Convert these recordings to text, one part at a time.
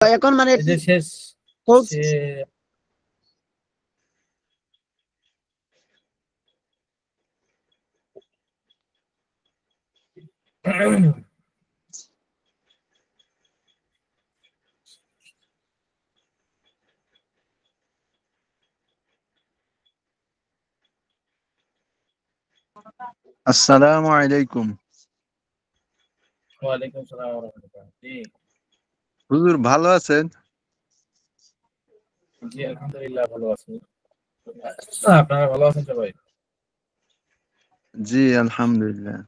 এখন মানে এই যে শেষ কোর্স আসসালামু আলাইকুম। ওয়ালাইকুম আসসালাম ওয়া রাহমাতুল্লাহ। জি হুজুর ভালো আছেন? জি আলহামদুলিল্লাহ ভালো আছি। আপনারা ভালো আছেন সবাই? জি আলহামদুলিল্লাহ।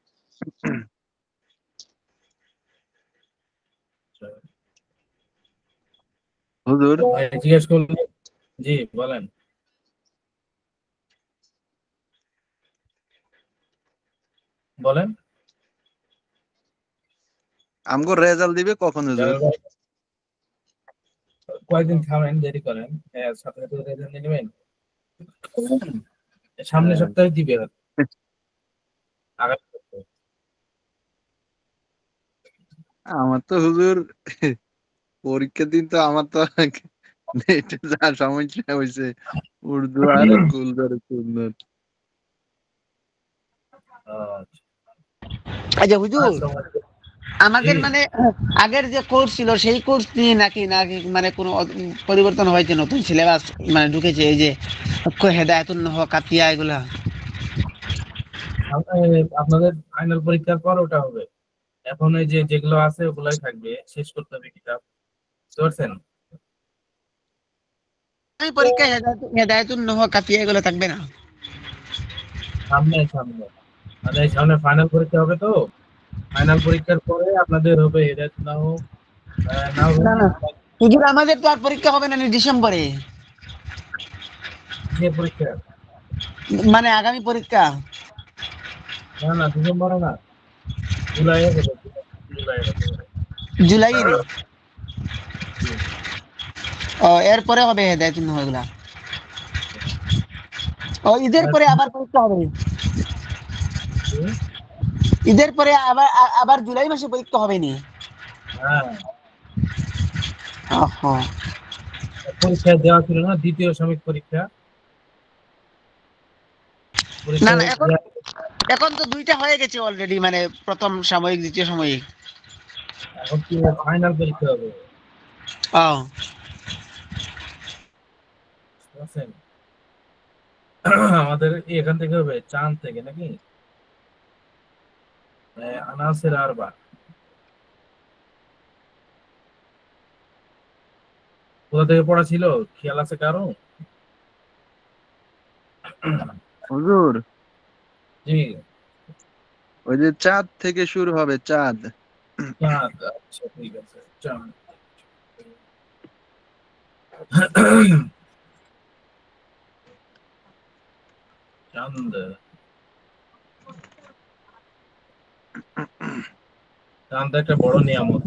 হুজুর ভাই জিজ্ঞেস করুন। জি বলেন। বলেন আমগো রেজাল্ট দিবে কখন হুজুর? জালাল ভাই, কয়েকদিন থামেন, দেরি করেন। হ্যাঁ, সাথে সাথে রেজাল্ট নিয়ে নেবেন। সামনের হ্যাঁ, সপ্তাহে দিবে হয়তো, আগামী সপ্তাহে। আমার তো হুজুর পরীক্ষার দিন তো আমার তো নেটে যা সমস্যা হয়েছে, উর্দু আর কুলদর সুন্নত। আচ্ছা হুজুর, আসসালামু আলাইকুম। জি আমাদের মানে আগের যে কোর্স ছিল সেই কোর্স নিয়ে নাকি নাকি মানে কোনো পরিবর্তন হয়েছে, নতুন সিলেবাস মানে ঢুকেছে, এই যে হেদায়েতুন নহা কাতিয়া এগুলা? আপনাদের ফাইনাল পরীক্ষার পর ওটা হবে। এখন এই যে যেগুলো আছে ওগুলাই থাকবে, শেষ করতে হবে কিতাব, বুঝতে পারছেন? এই পরীক্ষায় হেদায়েতুন নহা কাতিয়া এগুলো থাকবে না? সামনে সামনে মানে সামনে ফাইনাল পরীক্ষা হবে তো, ফাইনাল পরীক্ষার পরে আপনাদের হবে হেদায়েত নাও নাও না না হুজুর, আমাদের তো আর পরীক্ষা হবে না ডিসেম্বরে, যে পরীক্ষা। মানে আগামী পরীক্ষা না না ডিসেম্বরে না, জুলাইয়ে হবে, জুলাই হতে পারে। জুলাই নি। জি, ও এরপরে হবে হেদায়েতুন নহা এগুলা? ও ঈদের আর পরে আবার পরীক্ষা হবে? কি? ঈদের পরে আবার আবার জুলাই মাসে পরীক্ষা হবে নি? হ্যাঁ, ওহো। পরীক্ষা দেওয়া ছিল না, দ্বিতীয় সাময়িক পরীক্ষা, না পরীক্ষা না এখন দেওয়া- এখন তো দুইটা হয়ে গেছে অলরেডি, মানে প্রথম সাময়িক দ্বিতীয় সাময়িক। এখন কি ফাইনাল পরীক্ষা হবে, ও বুঝছেন? আমাদের এখান থেকে হবে, চাঁদ থেকে নাকি আনাসের আরবা। কোথা থেকে পড়া ছিল, খেয়াল আছে কারো? হুজুর জি, ওই যে চাঁদ থেকে শুরু হবে, চাঁদ। চাঁদ, আচ্ছা ঠিক আছে, চাঁদ। চাঁদ, চাঁদ একটা বড় নিয়ামত।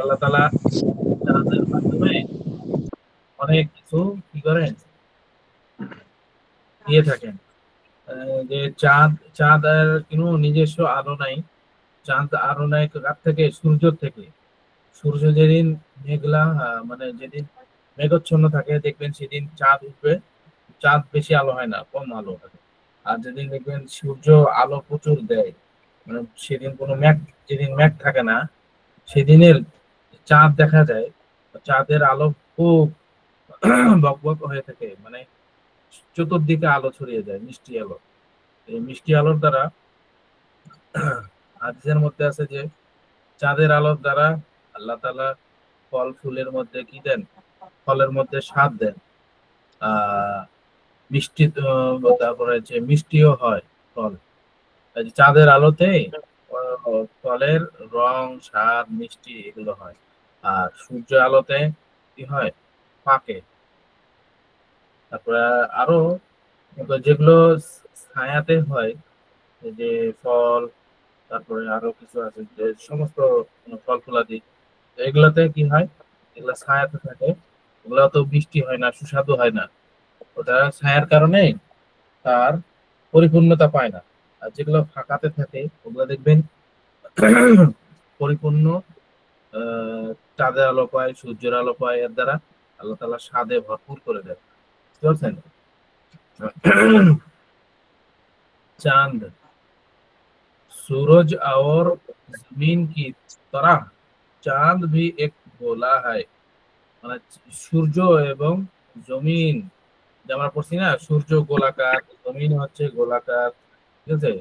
আল্লাহ তাআলা চাঁদের মাধ্যমে অনেক কিছু কি করেন, দিয়ে থাকেন। যে চাঁদ, চাঁদের কোনো নিজস্ব আলো নাই। চাঁদ আলো নাই কার থেকে? সূর্য থেকে। সূর্য যেদিন মেঘলা মানে যেদিন মেঘাচ্ছন্ন থাকে দেখবেন সেদিন চাঁদ উঠবে। চাঁদ বেশি আলো হয় না, কম আলো থাকে। আর যেদিন দেখবেন সূর্য আলো প্রচুর দেয়, মানে সেদিন কোনো মেঘ, যেদিন মেঘ থাকে না সেদিনের চাঁদ দেখা যায়। চাঁদের আলো খুব বকবক হয়ে থাকে, মানে চতুর্দিকে আলো ছড়িয়ে যায়, মিষ্টি আলো। এই মিষ্টি আলোর দ্বারা হাদিসের মধ্যে আছে যে চাঁদের আলোর দ্বারা আল্লাহ তাআলা ফল ফুলের মধ্যে কি দেন, ফলের মধ্যে স্বাদ দেন। আহ মিষ্টি তারপরে যে মিষ্টিও হয় ফল, এই যে চাঁদের আলোতে ফলের রং, স্বাদ, মিষ্টি এগুলো হয়। আর সূর্য আলোতে কি হয়, পাকে। তারপরে আরো যেগুলো ছায়াতে হয়, এই যে ফল, তারপরে আরো কিছু আছে যে সমস্ত ফল ফলাদি, এগুলাতে কি হয়, এগুলা ছায়াতে থাকে, ওগুলা তো বৃষ্টি হয় না, সুস্বাদু হয় না। ওটা ছায়ার কারণে তার পরিপূর্ণতা পায় না। আর যেগুলো ফাঁকাতে থাকে ওগুলো দেখবেন পরিপূর্ণ চাঁদের আলো পায়, সূর্যের আলো পায়, এর দ্বারা আল্লাহ তাআলা স্বাদে ভরপুর করে দেন। বুঝতে পারছেন? चांद सूरज और जमीन की तरह चांद भी एक गोला है। মানে সূর্য এবং জমিন, যে আমরা পড়ছি না, সূর্য গোলাকার, জমিন হচ্ছে গোলাকার, ঠিক আছে?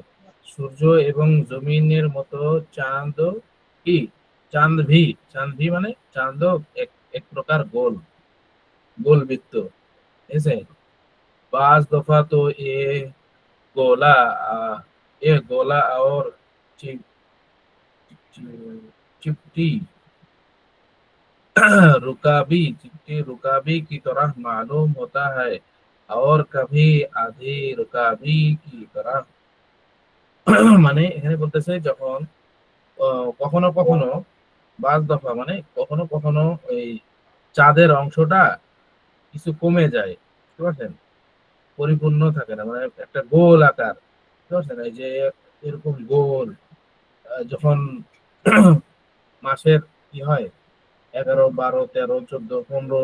সূর্য এবং জমিনের মতো চাঁদ কি, চাঁদ ভি মানে চাঁদ এক এক প্রকার গোল, গোল বৃত্ত, ঠিক আছে? बाज दफा तो गोला ये गोला और चिप, चिपटी चिपटी रुकाबी की तरह मालूम होता है और कभी आधी रुकाबी की तरह। মানে এখানে বলতেছে যখন কখনো কখনো, বাজ দফা মানে কখনো কখনো এই চাঁদের অংশটা কিছু কমে যায়, বুঝতে পারছেন? পরিপূর্ণ থাকে না, মানে একটা গোল আকার, বুঝতে পারছেন? এই যে এরকম গোল, যখন মাসের কি হয় 11, 12, 13, 14, 15,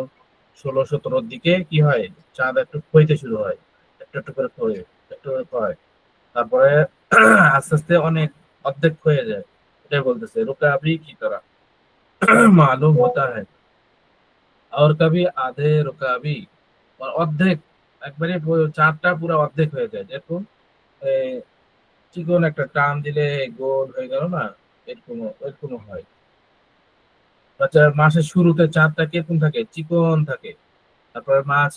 16, 17 দিকে কি হয়, চাঁদ একটু ক্ষইতে শুরু হয়, একটু একটু করে ক্ষয়ে, একটু করে ক্ষয়, তারপরে আস্তে আস্তে অনেক অর্ধেক হয়ে যায়। এটাই বলতেছে রুকাবি কি তারা মালুম হতা হ্যায় और कभी आधे रुकाबी, और অর্ধেক, একবারে চারটা পুরো অর্ধেক হয়ে যায়, যেরকম চিকন একটা টান দিলে গোল হয়ে গেল না, এরকম এরকম হয়। আচ্ছা, মাসের শুরুতে চাঁদটা কিরকম থাকে, চিকন থাকে, তারপরে মাস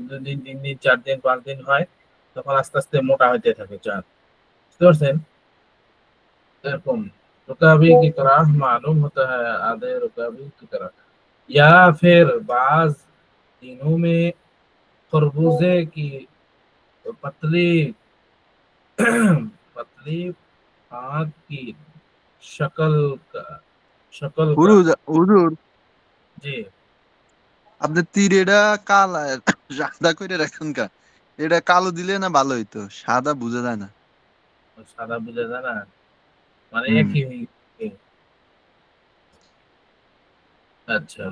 2 দিন 3 দিন 4 দিন 5 দিন হয়, তখন আস্তে আস্তে মোটা হইতে থাকে চাঁদ, বুঝতে পারছেন? এরকম रुकाबी की तरह मालूम होता है, आधे रुकाबी की तरह, या फिर बाज दिनों में खरबूजे की पतली पतली आग की शक्ल का शक्ल का হুজুর जी। আপনি তীর এটা কালা সাদা করে রাখুন কা, এটা কালো দিলে না ভালো হইতো, সাদা বোঝা যায় না। সাদা বুঝা যায় না, মানে হুম। একই হয়ে গেছে। আচ্ছা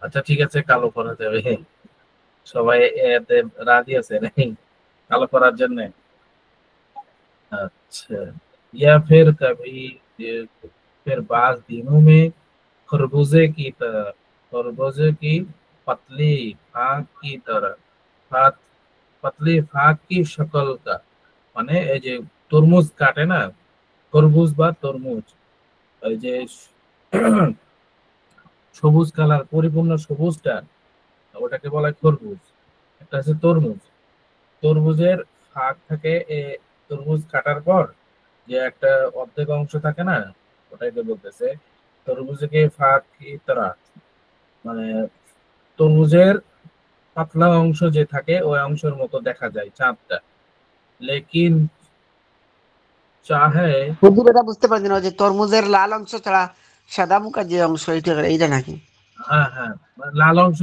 আচ্ছা, ঠিক আছে, কালো করা যাবে, সবাই এতে রাজি আছে নাকি কালো করার জন্য? अच्छा, या फिर कभी फिर बाज दिनों में खरबूजे की तरह, खरबूजे की पतली फाक की तरह, फाक पतली फाक की शक्ल का, মানে এই যে তরমুজ কাটে না, খরবুজ বা তরমুজ, এই যে সবুজ কালার পরিপূর্ণ সবুজটা, ওটাকে বলা হয় খরবুজ। একটা আছে তরমুজ, তরমুজের ফাঁক থাকে, তরমুজ কাটার পর যে একটা অর্ধেক অংশ থাকে না, ওটাকে বলতেছে তরমুজকে ফাঁক কি তারা, মানে তরমুজের পাতলা অংশ যে থাকে ওই অংশের মতো দেখা যায় চাঁদটা, লেকিন চাহে। হুজুর এটা বুঝতে পারছেন, ওই যে তরমুজের লাল অংশ ছাড়া সাদা মুখা যে অংশ, এইটা নাকি? হ্যাঁ হ্যাঁ, মানে লাল অংশ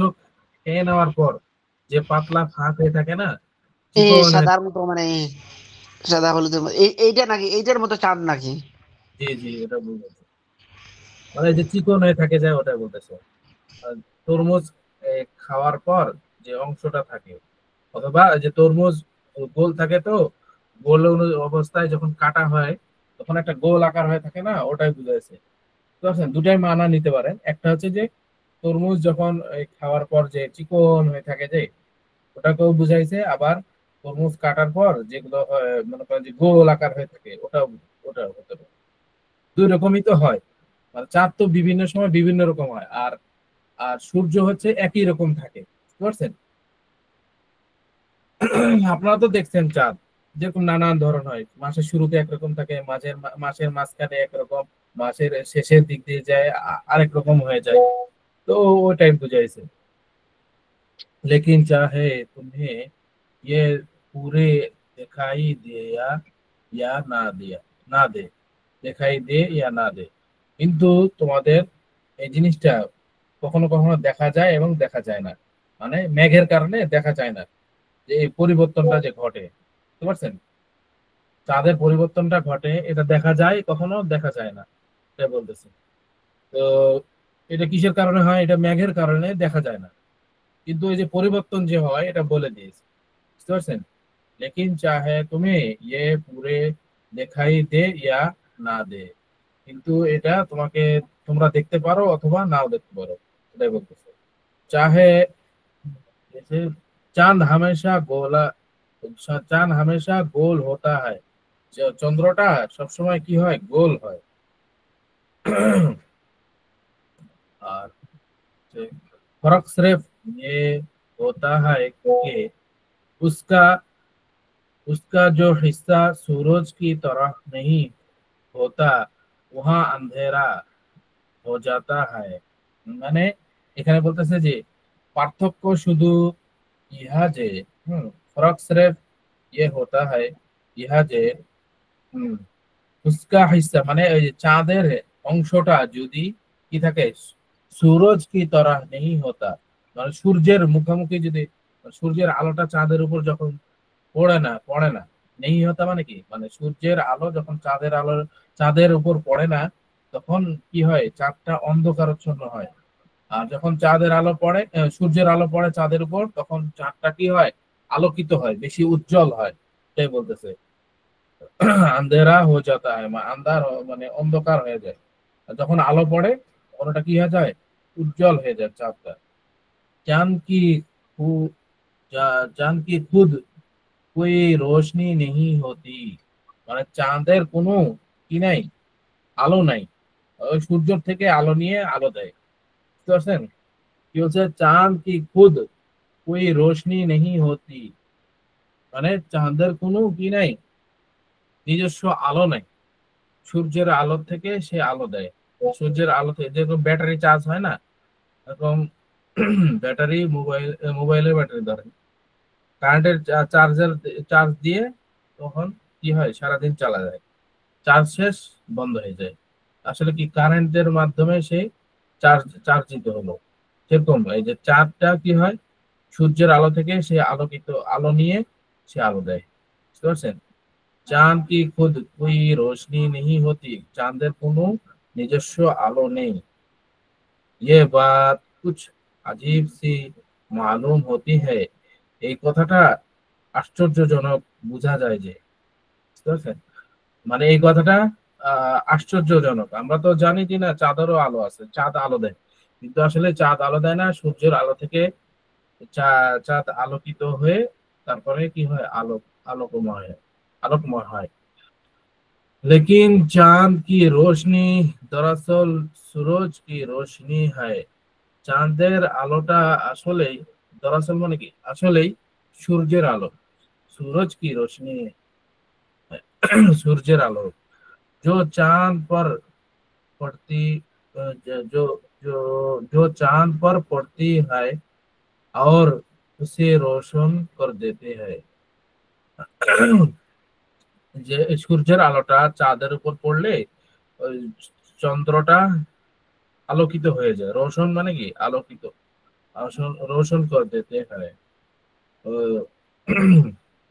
খেয়ে নেওয়ার পর যে পাতলা ফাঁক হয়ে থাকে না, এই চিকন হয়ে, সাদার মতো, মানে সাদা হলুদের মতো, এইটা নাকি, এইটার মতো চাঁদ নাকি? জি জি, এটা বুঝেছি, মানে যে চিকন হয়ে থাকে যায় ওটা বলতেছে। আর তরমুজ খাওয়ার পর যে অংশটা থাকে, অথবা যে তরমুজ গোল থাকে, তো গোল অবস্থায় যখন কাটা হয় তখন একটা গোল আকার হয়ে থাকে না, ওটাই বুঝাইছে। বুঝতে পারছেন? দুটাই মানা নিতে পারেন, একটা হচ্ছে যে তরমুজ যখন খাওয়ার পর যে চিকন হয়ে থাকে যে, ওটাকেও বুঝাইছে, আবার তরমুজ কাটার পর যেগুলো মনে করেন যে গোল আকার হয়ে থাকে, ওটাও ওটাও হতে পারে। দুই রকমই তো হয়, মানে চাঁদ তো বিভিন্ন সময় বিভিন্ন রকম হয়, আর আর সূর্য হচ্ছে একই রকম থাকে, বুঝতে পারছেন? আপনারা তো দেখছেন চাঁদ যেরকম নানান ধরন হয়, মাসের শুরুতে একরকম থাকে, মাসের মাঝখানে একরকম, মাসের শেষের দিক দিয়ে যায় আরেক রকম হয়ে যায়, তো ওটাই বুঝাইছে। लेकिन चाहे तुम्हें ये पूरे दिखाई दे या ना दिया না দে, দেখাই দে ইয়া না দে, কিন্তু তোমাদের এই জিনিসটা কখনো কখনো দেখা যায় এবং দেখা যায় না, মানে মেঘের কারণে দেখা যায় না, যে এই পরিবর্তনটা যে ঘটে, বুঝতে পারছেন? চাঁদের পরিবর্তনটা ঘটে, এটা দেখা যায়, কখনো দেখা যায় না। এটাই বলতেছে। তো এটা কিসের কারণে হয়? এটা মেঘের কারণে দেখা যায় না, কিন্তু এই যে পরিবর্তন যে হয় এটা বলে দিয়েছে, বুঝতে পারছেন? लेकिन चाहे तुम्हें ये पूरे दिखाई दे या না দে, কিন্তু এটা তোমাকে তোমরা দেখতে পারো অথবা নাও দেখতে পারো, এটাই বলতেছে। चाहे जैसे चांद हमेशा गोला चांद हमेशा गोल होता है, চন্দ্রটা সবসময় কি হয়? গোল হয়। और फर्क सिर्फ ये होता है कि उसका उसका जो हिस्सा सूरज की तरह नहीं होता, वहां अंधेरा हो जाता है। মানে এখানে বলতেছে যে পার্থক্য শুধু ইহা যে, फर्क सिर्फ ये होता है ইহা যে, হুম, উসকা হিস্সা মানে ওই যে চাঁদের অংশটা যদি কি থাকে, সূরজ কি তরহ নেই হতা, মানে সূর্যের মুখোমুখি যদি, সূর্যের আলোটা চাঁদের উপর যখন পড়ে না নেই হতা মানে কি, মানে সূর্যের আলো যখন চাঁদের উপর পড়ে না, তখন কি হয়? চাঁদটা অন্ধকারাচ্ছন্ন হয়। আর যখন চাঁদের আলো পড়ে, সূর্যের আলো পড়ে চাঁদের উপর, তখন চাঁদটা কি হয়? আলোকিত হয়, বেশি উজ্জ্বল হয়, এটাই বলতেছে। আন্ধেরা হয়ে যাতা হয়, মানে অন্ধকার হয়ে যায়। আর যখন আলো পড়ে তখন ওটা কি হয়ে যায়? উজ্জ্বল হয়ে যায় চাঁদটা। চাঁদ কি খু- চাঁদ কি খুদ कोई रोशनी नहीं होती, মানে চাঁদের কোনো কি নাই? আলো নাই। ওই সূর্য থেকে আলো নিয়ে আলো দেয়, বুঝতে পারছেন? কি হচ্ছে? চাঁদ কি খুদ कोई रोशनी नहीं होती, মানে চাঁদের কোনো কি নাই? নিজস্ব আলো নাই। সূর্যের আলো থেকে সে আলো দেয়। সূর্যের আলো থেকে যেরকম ব্যাটারি চার্জ হয় না, এরকম ব্যাটারি, মোবাইলের ব্যাটারি ধরেন, কারেন্টের চার্জ দিয়ে তখন কি হয়? সারাদিন চালা যায়, চার্জ শেষ বন্ধ হয়ে যায়। আসলে কি কারেন্টের মাধ্যমে সেই চার্জিত হলো। সেরকম এই যে চাঁদটা কি হয়? সূর্যের আলো থেকে সে আলো নিয়ে সে আলো দেয়, বুঝতে পারছেন? चांद की खुद कोई रोशनी नहीं होती, চাঁদের কোনো নিজস্ব আলো নেই। ये बात कुछ अजीब सी मालूम होती है, এই কথাটা আশ্চর্যজনক বোঝা যায় যে, বুঝতে পারছেন? মানে এই কথাটা আশ্চর্যজনক। আমরা তো জানি যে না, চাঁদেরও আলো আছে, চাঁদ আলো দেয়, কিন্তু আসলে চাঁদ আলো দেয় না, সূর্যের আলো থেকে চাঁদ আলোকিত হয়ে তারপরে কি হয়? আলোকময় হয়। लेकिन चांद की रोशनी दरअसल सूरज की रोशनी है, চাঁদের আলোটা আসলেই, দরাসল মানে কি? আসলেই সূর্যের আলো। सूरज की रोशनी है, সূর্যের আলো। जो चांद पर पड़ती जो जो जो चांद पर पड़ती है और उसे रोशन कर देते हैं। যে সূর্যের আলোটা চাঁদের উপর পড়লে ওই চন্দ্রটা আলোকিত হয়ে যায়। রোশন মানে কি? আলোকিত। रोशन कर देते हैं,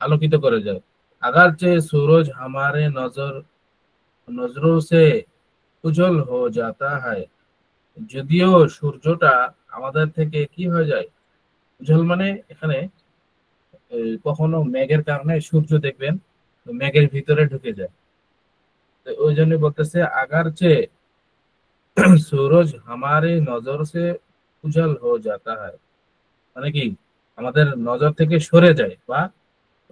আলোকিত করে যায়। अगरचे सूरज हमारे नजरों से उज्जवल हो जाता है, যদিও সূর্যটা আমাদের থেকে কি হয়ে যায়? উজ্জ্বল মানে এখানে কখনো মেঘের কারণে সূর্য দেখবেন মেঘের ভিতরে ঢুকে যায়, তো ওই জন্য বলতেছে अगरचे सूरज हमारे नजर से उज्जवल हो जाता है, মানে কি? আমাদের নজর থেকে সরে যায় বা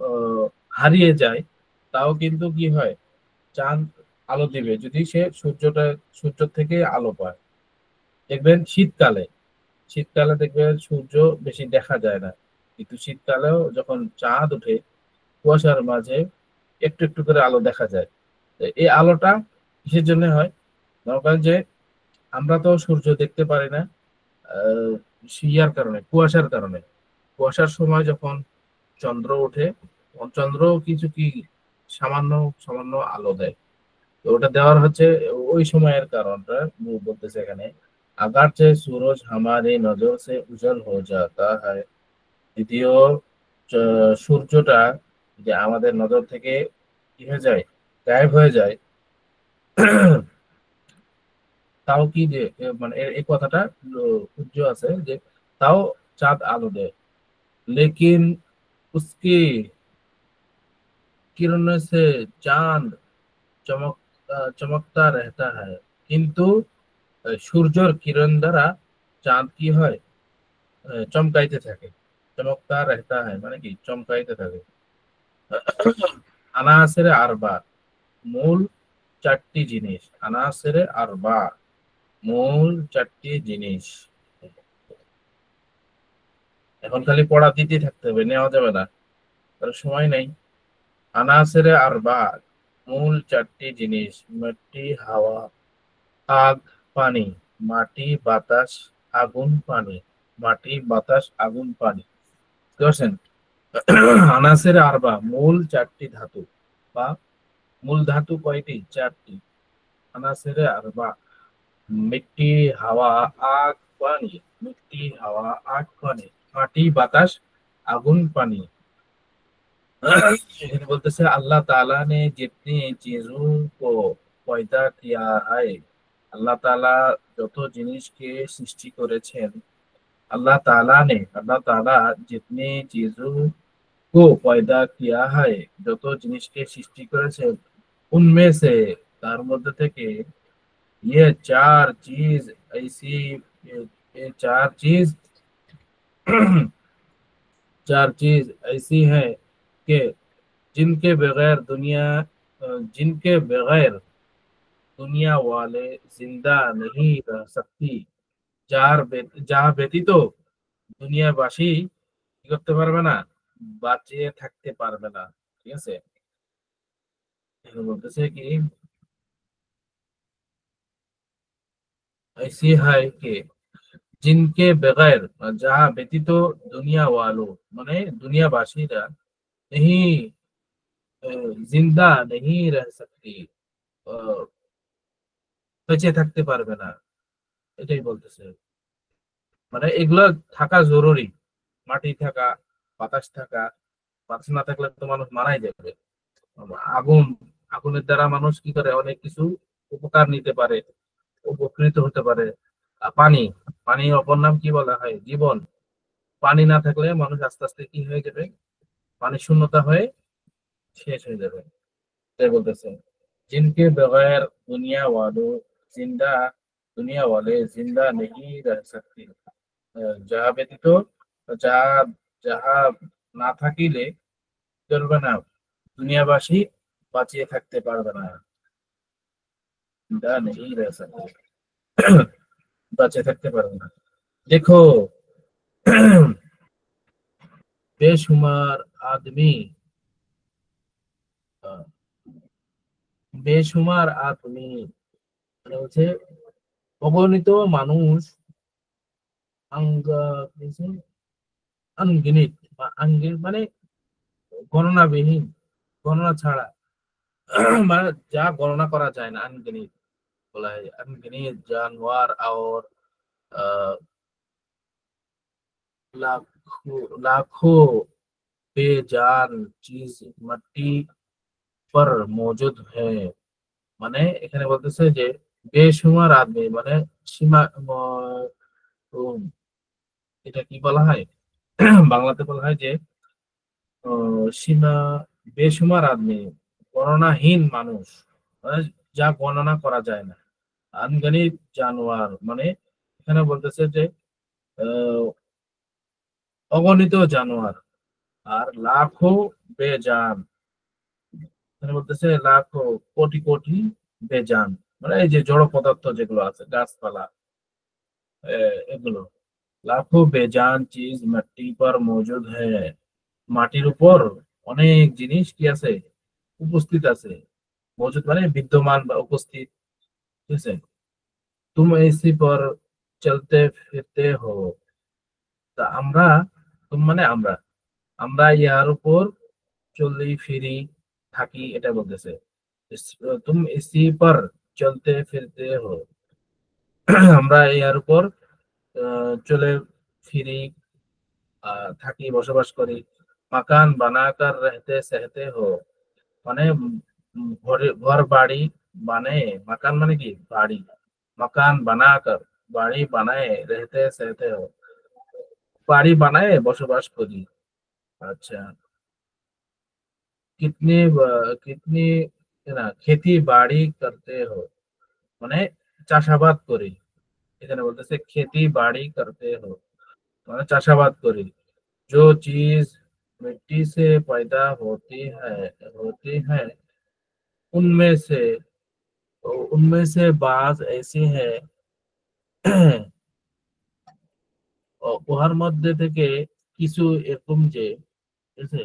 আহ, হারিয়ে যায়, তাও কিন্তু কি হয়? চাঁদ আলো দিবে যদি সে সূর্য থেকে আলো পায়। দেখবেন শীতকালে দেখবেন সূর্য বেশি দেখা যায় না, কিন্তু শীতকালেও যখন চাঁদ ওঠে কুয়াশার মাঝে একটু একটু করে আলো দেখা যায়। তো এই আলোটা কিসের জন্য হয়? মনে করেন যে আমরা তো সূর্য দেখতে পারি না, আহ ইয়ার কারণে, কুয়াশার সময় যখন চন্দ্র ওঠে, তখন চন্দ্র কিছু কি সামান্য সামান্য আলো দেয়। তো ওটা দেওয়ার হচ্ছে ওই সময়ের কারণটা বলতেছে এখানে। আগার চেয়ে सूरज हमारे नजर से उजल हो जाता है, দ্বিতীয় সূর্যটা যে আমাদের নজর থেকে কি হয়ে যায়? গায়েব হয়ে যায়। তাও কি যে মানে এই কথাটা উজ্জ্ব আছে যে তাও চাঁদ আলো দেয়, लेकिन उसकी किरणों से चांद चमकता रहता है। কিন্তু সূর্যের কিরণ দ্বারা চাঁদ কি হয়, চমকাইতে থাকে। চমকতা रहता है মানে কি চমকাইতে থাকে। আনাসেরে আরবা, মূল চারটি জিনিস। আনাসেরে আরবা, মূল চারটি জিনিস। এখন খালি পড়া দিতে থাকতে হবে, নেওয়া যাবে না, তার সময় নেই। আনাসেরে আরবা, মূল চারটি জিনিস। মাটি, হাওয়া, আগ, পানি। মাটি, বাতাস, আগুন, পানি। মাটি, বাতাস, আগুন, পানি। বুঝতে পারছেন? আনাসেরে আরবা, মূল চারটি ধাতু বা মূল ধাতু কয়টি? চারটি। আনাসেরে আরবা, মিট্টি, হাওয়া, আগ, পানি। মিট্টি, হাওয়া, आग, पानी। মাটি, বাতাস, আগুন, পানি। এখানে বলতেছে আল্লাহ তাআলা ने जितनी चीजों को पैदा किया है, আল্লাহ তাআলা যত জিনিসকে সৃষ্টি করেছেন, अल्लाह ताला जितनी चीजों को पैदा किया है, যত জিনিসকে সৃষ্টি করেছেন, उनमें से তার মধ্যে থেকে ये चार चीज ऐसी, ये चार चीज ऐसी है कि जिनके बगैर दुनिया वाले जिंदा नहीं रह सकती। যা ব্যতীত দুনিয়াবাসী কি করতে পারবে না? বাঁচিয়ে থাকতে পারবে না। ঠিক আছে, এখানে বলতেছে কি ऐसी है कि जिनके बगैर, যা ব্যতীত দুনিয়া ওয়ালো মানে দুনিয়াবাসীরা नहीं जिंदा नहीं रह सकती, বেঁচে থাকতে পারবে না, এটাই বলতেছে। মানে এগুলো থাকা জরুরি, মাটি থাকা, বাতাস থাকা। বাতাস না থাকলে তো মানুষ মারাই যাবে। আগুন, আগুনের দ্বারা মানুষ কি করে, অনেক কিছু উপকার নিতে পারে, উপকৃত হতে পারে। পানি, পানির অপর নাম কি বলা হয়? জীবন। পানি না থাকলে মানুষ আস্তে আস্তে কি হয়ে যাবে? পানি শূন্যতা হয়ে শেষ হয়ে যাবে। তাই বলতেছে जिनके बगैर जिंदा दुनिया वाले जिंदा नहीं रह सकते, যাহা ব্যতীত, যাহা যাহা না থাকিলে চলবে না, দুনিয়াবাসী বাঁচিয়ে থাকতে পারবে না। জিন্দা नहीं रह सकते, বাঁচিয়ে থাকতে পারবে না। দেখো বেশুমার আদমি, বেশুমার আদমি মানে হচ্ছে অগণিত মানুষ, আনগিনিত বা আনগিনিত মানে গণনাবিহীন, গণনা ছাড়া, মানে যা গণনা করা যায় না, আনগিনিত বলা হয়। আনগিনিত জানোয়ার और लाखों बेजान चीज मट्टी पर मौजूद है। মানে এখানে বলতেছে যে বেশুমার আদমি মানে সীমা, উম, এটা কি বলা হয়? বাংলাতে বলা হয় যে সীমা, বেশুমার আদমি গণনাহীন মানুষ, মানে যা গণনা করা যায় না। আনগণিত জানোয়ার মানে এখানে বলতেছে যে আহ, অগণিত জানোয়ার। আর লাখো বেজান, এখানে বলতেছে লাখো, কোটি কোটি বেজান মানে এই যে জড় পদার্থ যেগুলো আছে, গাছপালা, এগুলো। লাখো বেজান চিজ মাটি পর মজুদ হ্যায়, মাটির উপর অনেক জিনিস কি আছে? উপস্থিত আছে। মজুদ মানে বিদ্যমান বা উপস্থিত। ঠিক আছে, তুম এসি পর চলতে ফিরতে হো, তা আমরা, তুম মানে আমরা, আমরা ইহার উপর চলি ফিরি থাকি, এটা বলতেছে। তুম ইসি পর চলতে ফিরতে হো, আমরা ইহার উপর চলে ফিরি, থাকি, বসবাস করি। মাকান বানাকার রহতে সহতে হো মানে ঘর বাড়ি, মানে মাকান মানে কি? বাড়ি। मकान बनाकर বাড়ি বানায় रहते सहते हो বাড়ি বানায় বসবাস করি। আচ্ছা, কিতনি না खेती बाड़ी करते हो মানে চাষাবাদ করি। এখানে বলতেছে खेती बाड़ी करते हो মানে চাষাবাদ করি। जो चीज मिट्टी से पैदा होती है उनमें से उनमें से बाज ऐसी है উহার মধ্যে থেকে কিছু এরকম যে ঠিক আছে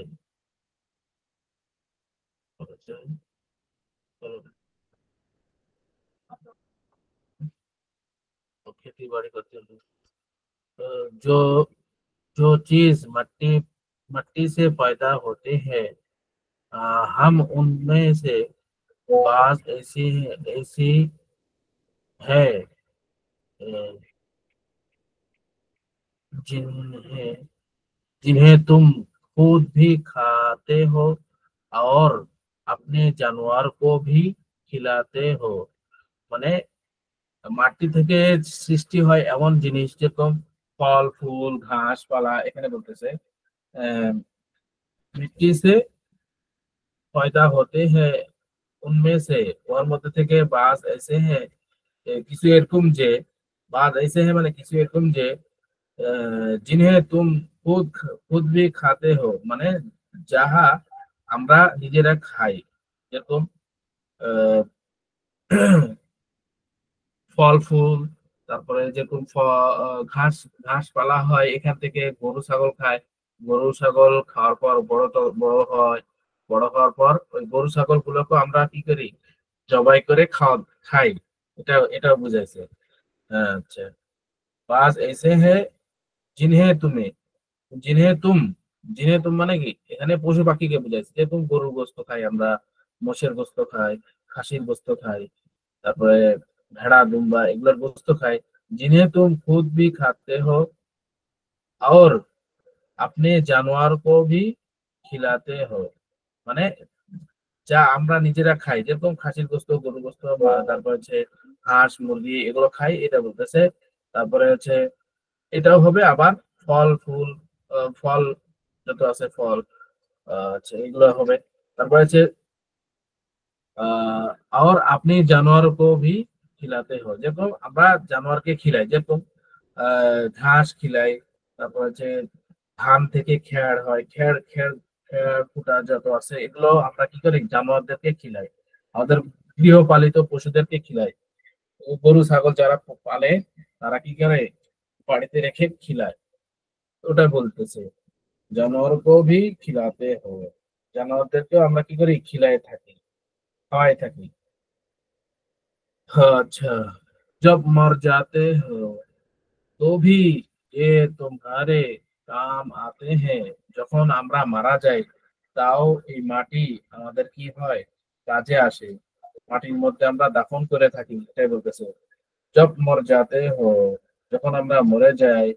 खेती बाड़ी करते हैं जो जो चीज मट्टी मट्टी से पैदा होते हैं हम उनमें से बाज ऐसी है जिन्हें जिन्हें तुम खुद भी खाते हो और अपने जानवर को भी खिलाते हो মানে মাটি থেকে সৃষ্টি হয় এমন জিনিস যেরকম ফল ফুল ঘাস পালা এখানে বলতেছে মিट्टी से पैदा होते हैं उनमें से ওর মধ্যে থেকে বাজ ऐसे हैं কিছু এরকম যে বাজ ऐसे हैं মানে কিছু এরকম যে जिन्हें तुम खुद भी खाते हो মানে যাহা আমরা নিজেরা খাই যেরকম আহ, ফল ফুল তারপরে যেরকম ঘাস ঘাস পালা হয় এখান থেকে গরু ছাগল খায়। গরু ছাগল খাওয়ার পর বড় হয়। বড় হওয়ার পর ওই গরু ছাগল গুলোকে আমরা কি করি জবাই করে খাই। এটা বুঝাইছে। আচ্ছা, বাস ऐसे है जिन्हें तुम्हें जिन्हें तुम जिन्हें तुम মানে কি এখানে পশু পাখিকে বুঝাইছে যে তুমি গরুর গোস্ত খাই আমরা, মোষের গোস্ত খাই, খাসির গোস্ত খাই, তারপরে ভেড়া দুম্বা এগুলোর গোস্ত খাই। जिन्हें तुम खुद भी खाते हो और अपने जानवर को भी खिलाते हो মানে যা আমরা নিজেরা খাই যেরকম খাসির গোস্ত গরুর গোস্ত তারপর হচ্ছে হাঁস মুরগি এগুলো খাই এটা বলতেছে। তারপরে হচ্ছে এটাও হবে আবার ফল ফুল ফল যত আছে ফল আচ্ছা এগুলো হবে। তারপরে হচ্ছে और अपने जानवर को भी खिलाते हो যেরকম আমরা জানোয়ারকে খিলাই যেরকম ঘাস খিলাই। তারপর হচ্ছে ধান থেকে খ্যাড় হয় খ্যাড় খ্যাড় খ্যাড় কুটা যত আছে এগুলো আমরা কি করি জানোয়ারদেরকে খিলাই। আমাদের গৃহপালিত পশুদেরকে খিলাই। গরু ছাগল যারা পালে তারা কি করে বাড়িতে রেখে খিলায় ওটা বলতেছে জানোয়ার কো ভি খিলাতে হবে জানোয়ারদেরকেও আমরা কি করি খিলাই থাকি খাওয়াই থাকি। अच्छा, जब मर जाते हो तो भी ये तुम्हारे काम आते हैं যখন আমরা মারা যাই তাও এই মাটি আমাদের কি হয় কাজে আসে। মাটির মধ্যে আমরা দাফন করে থাকি এটাই বলতেছে। जब मर जाते हो যখন আমরা মরে যাই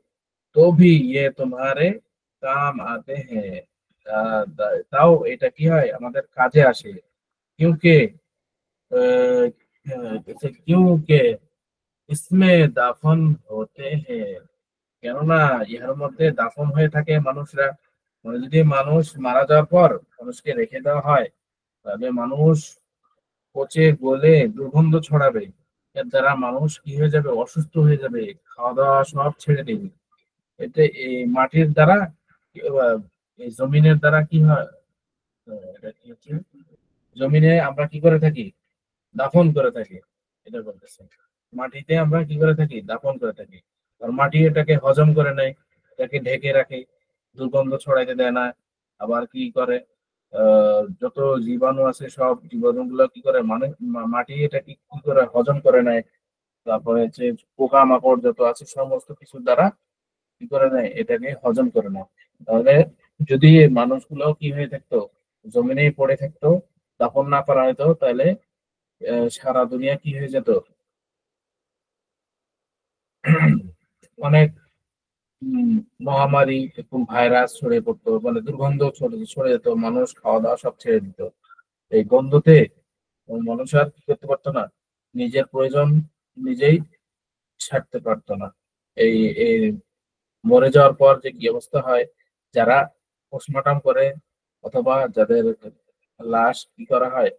तो भी ये तुम्हारे काम आते हैं তাও এটা কি হয় আমাদের কাজে আসে। क्योंकि क्योंकि इसमें दाफन होते हैं কেননা ইহার মধ্যে দাফন হয়ে থাকে মানুষরা। মানে যদি মানুষ মারা যাওয়ার পর মানুষকে রেখে দেওয়া হয় তাহলে মানুষ পচে গলে দুর্গন্ধ ছড়াবে। এর দ্বারা মানুষ কি হয়ে যাবে অসুস্থ হয়ে যাবে খাওয়া দাওয়া সব ছেড়ে দেবে। এতে এই মাটির দ্বারা এই জমিনের দ্বারা কি হয় এটা কি হচ্ছে জমিনে আমরা কি করে থাকি দাফন করে থাকি এটা বলতেছে। মাটিতে আমরা কি করে থাকি দাফন করে থাকি আর মাটি এটাকে হজম করে নেয় এটাকে ঢেকে রাখে দুর্গন্ধ ছড়াইতে দেয় না। আবার কি করে যত জীবাণু আছে সব জীবাণু গুলো কি করে মানে মাটি এটাকে কি করে হজম করে নেয়। তারপরে হচ্ছে পোকা মাকড় যত আছে সমস্ত কিছু দ্বারা কি করে নেয় এটাকে হজম করে নেয়। তাহলে যদি এই মানুষগুলো কি হয়ে থাকতো জমিনেই পড়ে থাকতো দাফন না করা হতো তাহলে সারা দুনিয়া কি হয়ে যেত অনেক মহামারী এরকম ভাইরাস ছড়িয়ে পড়তো মানে দুর্গন্ধ ছড়ে যেত মানুষ খাওয়া দাওয়া সব ছেড়ে দিত। এই গন্ধতে মানুষ আর কি করতে পারতো না নিজের প্রয়োজন নিজেই ছাড়তে পারতো না। এই এই মরে যাওয়ার পর যে কি অবস্থা হয়, যারা পোস্টমর্টম করে অথবা যাদের লাশ কি করা হয়,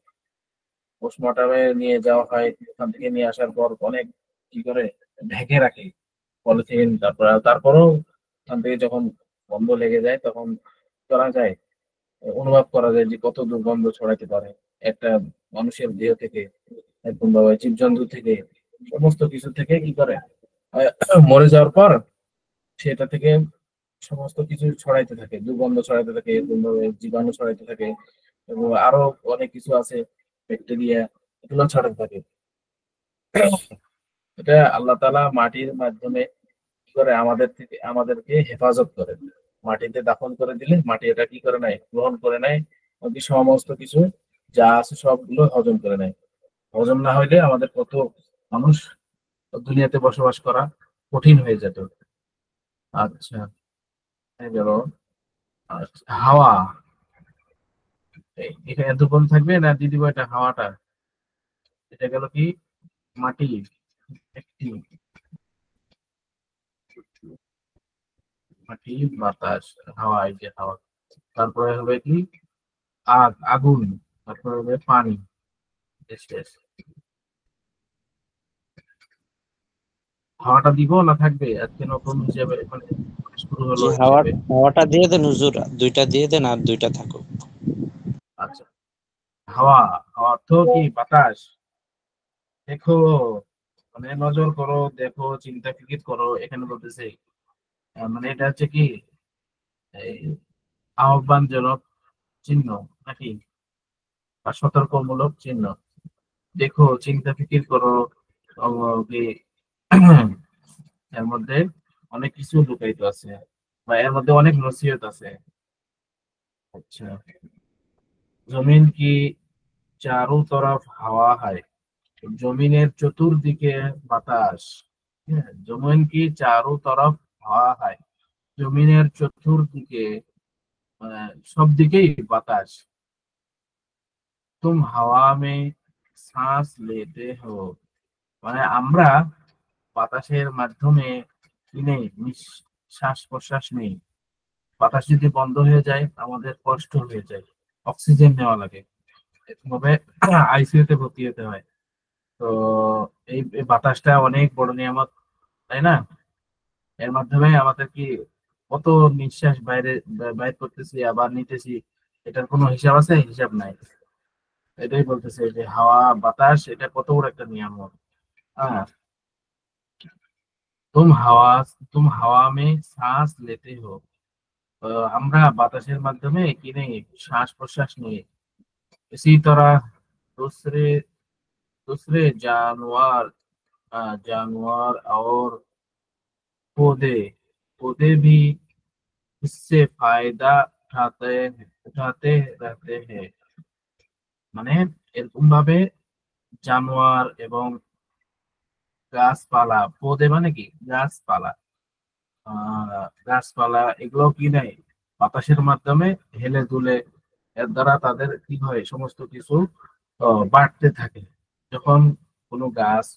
পোস্টমর্টমে নিয়ে যাওয়া হয়, ওখান থেকে নিয়ে আসার পর অনেক কি করে ঢেকে রাখে পলিথিন, তারপরেও ওখান থেকে যখন গন্ধ লেগে যায় তখন করা যায়, অনুভব করা যায় যে কত দুর্গন্ধ ছড়াইতে পারে একটা মানুষের দেহ থেকে, একদম ভাবে জীবজন্তু থেকে, সমস্ত কিছু থেকে কি করে মরে যাওয়ার পর সেটা থেকে সমস্ত কিছু ছড়াইতে থাকে, দুর্গন্ধ ছড়াইতে থাকে, এরকম ভাবে জীবাণু ছড়াইতে থাকে, এবং আরো অনেক কিছু আছে, ব্যাকটেরিয়া, এগুলো ছড়াতে থাকে। এটা আল্লাহ তাআলা মাটির মাধ্যমে কি করে আমাদেরকে হেফাজত করে। মাটিতে দাফন করে দিলে মাটি এটা কি করে নেয়, গ্রহণ করে নেয়, বাকি সমস্ত কিছু যা আছে সবগুলো হজম করে নেয়। হজম না হইলে আমাদের কত মানুষ দুনিয়াতে বসবাস করা কঠিন হয়ে যেত। আচ্ছা, এই গেল। আচ্ছা, হাওয়া, এখানে এতক্ষণ থাকবে না দিদি ভাই, এটা হাওয়াটা, এটা গেল কি মাটি, একটি মাটি, বাতাস, হাওয়া, এই যে হাওয়া, তারপরে হবে কি আগুন, তারপরে হবে পানি, শেষ। হাওয়াটা দিব না থাকবে আজকে নতুন হিসেবে, মানে শুরু হলো জি, হিসেবে? হাওয়াটা দিয়ে দেন হুজুর, দুইটা দিয়ে দেন আর দুইটা থাকুক। আচ্ছা, হাওয়া, হাওয়া তো কি বাতাস। দেখো, মানে নজর করো, দেখো, চিন্তা ফিকির করো, এখানে বলতেছে মানে এটা হচ্ছে কি এই আহ্বানজনক চিহ্ন নাকি, বা সতর্কমূলক চিহ্ন। দেখো, চিন্তা ফিকির করো, কি এর মধ্যে অনেক কিছু লুকায়িত আছে, বা এর মধ্যে অনেক নসিহত আছে। আচ্ছা, জমিন কি চারো তরফ হাওয়া হয়, জমিনের চতুর্দিকে বাতাস। হ্যাঁ, জমিন কি চারো তরফ হাওয়া হয়, জমিনের চতুর্দিকে সব দিকেই বাতাস। তুম হাওয়া মে শ্বাস লেতে হো, মানে আমরা বাতাসের মাধ্যমে কি নেই, শ্বাস প্রশ্বাস নেই। বাতাস যদি বন্ধ হয়ে যায় আমাদের কষ্ট হয়ে যায়, অক্সিজেন নেওয়া লাগে, এভাবে আইসিইউ তে ভর্তি হতে হয়। তো এই বাতাসটা অনেক বড় নিয়ামত, তাই না? এর মাধ্যমে আমাদের কি কত নিঃশ্বাস বাইর করতেছি আবার নিতেছি, এটার কোনো হিসাব আছে? হিসাব নাই। এটাই বলতেছে যে হাওয়া বাতাস এটা কত বড় একটা নিয়ামত। হ্যাঁ, তুম হাওয়া তুম হাওয়া মে শ্বাস লেতে হো, আমরা বাতাসের মাধ্যমে কি নেই, শ্বাস প্রশ্বাস নিই। इसी तरह दूसरे दूसरे जानवर और पौधे पौधे भी इससे फायदा उठाते रहते हैं। মানে এরকম ভাবে জানোয়ার এবং গাছপালা, পদে মানে কি গাছপালা, গাছপালা এগুলো কি নেয়, বাতাসের মাধ্যমে হেলে দুলে, এর দ্বারা তাদের কি হয়, সমস্ত কিছু বাড়তে থাকে। যখন কোনো গাছ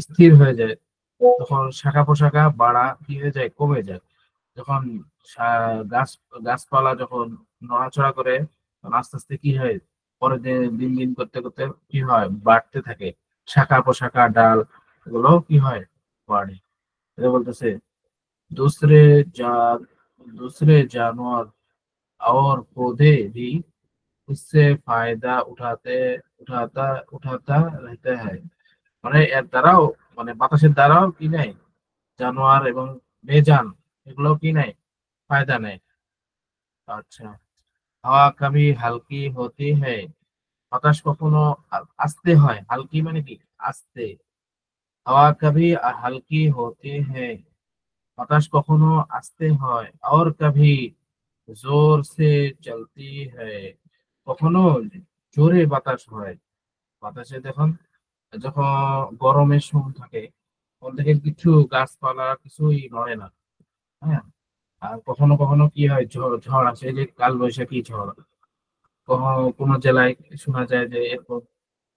স্থির হয়ে যায় তখন শাখা প্রশাখা বাড়া কি হয়ে যায়, কমে যায়। যখন গাছ গাছপালা যখন নড়াচড়া করে তখন আস্তে আস্তে কি হয়, পরে দিন দিন করতে করতে কি হয়, বাড়তে থাকে, শাখা প্রশাখা ডাল এগুলো কি হয়, বাড়ে। এটা বলতেছে दूसरे जा दूसरे जानवर और पौधे भी इससे फायदा उठाता उठाता रहता है। মানে এর দ্বারাও, মানে বাতাসের দ্বারাও কি নেয়, জানোয়ার এবং বেজান এগুলো কি নেয়, ফায়দা নেয়। আচ্ছা, হাওয়া কবি হালকি হতি হ্যায়, বাতাস কখনো আস্তে হয়, হালকি মানে কি আস্তে। হাওয়া কবি হালকি হতি হ্যায়, বাতাস কখনো আস্তে হয়। और कभी जोर से चलती है, কখনো জোরে বাতাস হয়। বাতাসে যখন যখন গরমের সময় থাকে তখন থেকে কিছু গাছপালা কিছুই নড়ে না। হ্যাঁ, আর কখনো কখনো কি হয়, ঝড় ঝড় আসে, এই যে কাল বৈশাখী ঝড়, কখনো কোনো জেলায় শোনা যায় যে এরকম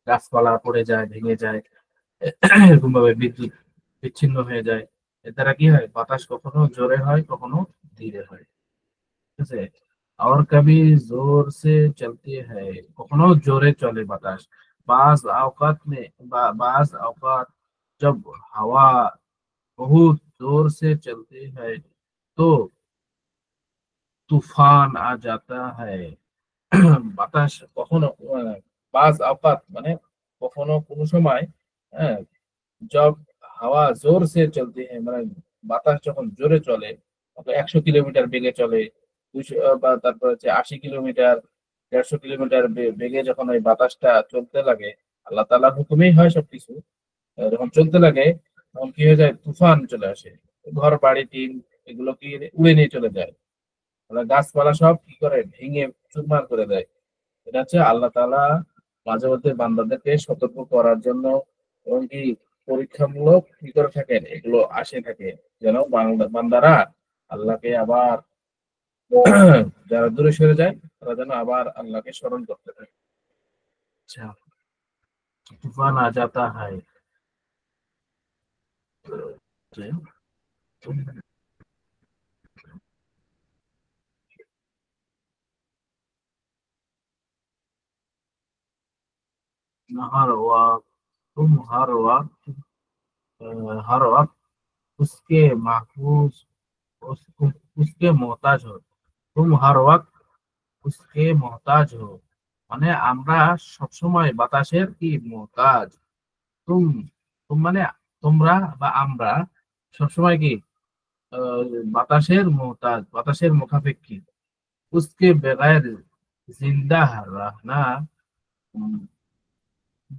গাছপালা পড়ে যায়, ভেঙে যায়, এরকম ভাবে বিদ্যুৎ বিচ্ছিন্ন হয়ে যায়। এর দ্বারা কি হয়, বাতাস কখনো জোরে হয়, কখনো ধীরে হয়। ঠিক আছে, और कभी जोर से चलती है, কখনো জোরে চলে বাতাস। बाज औकात में बाज औकात जब हवा बहुत जोर से चलती है तो तूफान आ जाता है। বাতাস কখনো বাজ আওকাত মানে কখনো কোনো সময়, হ্যাঁ, জব হাওয়া জোর সে চলতে হ্যাঁ মানে বাতাস যখন জোরে চলে, 100 কিলোমিটার বেগে চলে, 200 বা তারপর হচ্ছে 80 কিলোমিটার, 150 কিলোমিটার বেগে যখন ওই বাতাসটা চলতে লাগে, আল্লাহ তাআলার হুকুমেই হয় সবকিছু। যখন চলতে লাগে তখন কি হয়ে যায়, তুফান চলে আসে, ঘর বাড়ি টিন এগুলো কি উড়ে নিয়ে চলে যায়। গাছপালা সব কি করে, ভেঙে চুরমার করে দেয়। এটা হচ্ছে আল্লাহ তাআলা মাঝে মধ্যে বান্দাদেরকে সতর্ক করার জন্য, এবং কি পরীক্ষামূলক কি করে থাকেন, এগুলো আসে থাকে, যেন বান্দারা আল্লাহকে আবার যারা দূরে সরে যায় তারা যেন আবার আল্লাহকে স্মরণ করতে থাকে। আচ্ছা, তুফান আ জাতা হয়। हर वक्त तुम हर वक्त उसके महफूज उसके मोहताज हो। तुम हर वक्त उसके मोहताज हो, মানে আমরা সবসময় বাতাসের কি মোহতাজ। তুম তুম মানে তোমরা বা আমরা সবসময় কি আহ, বাতাসের মোহতাজ, বাতাসের মুখাপেক্ষী। उसके बगैर जिंदा रहना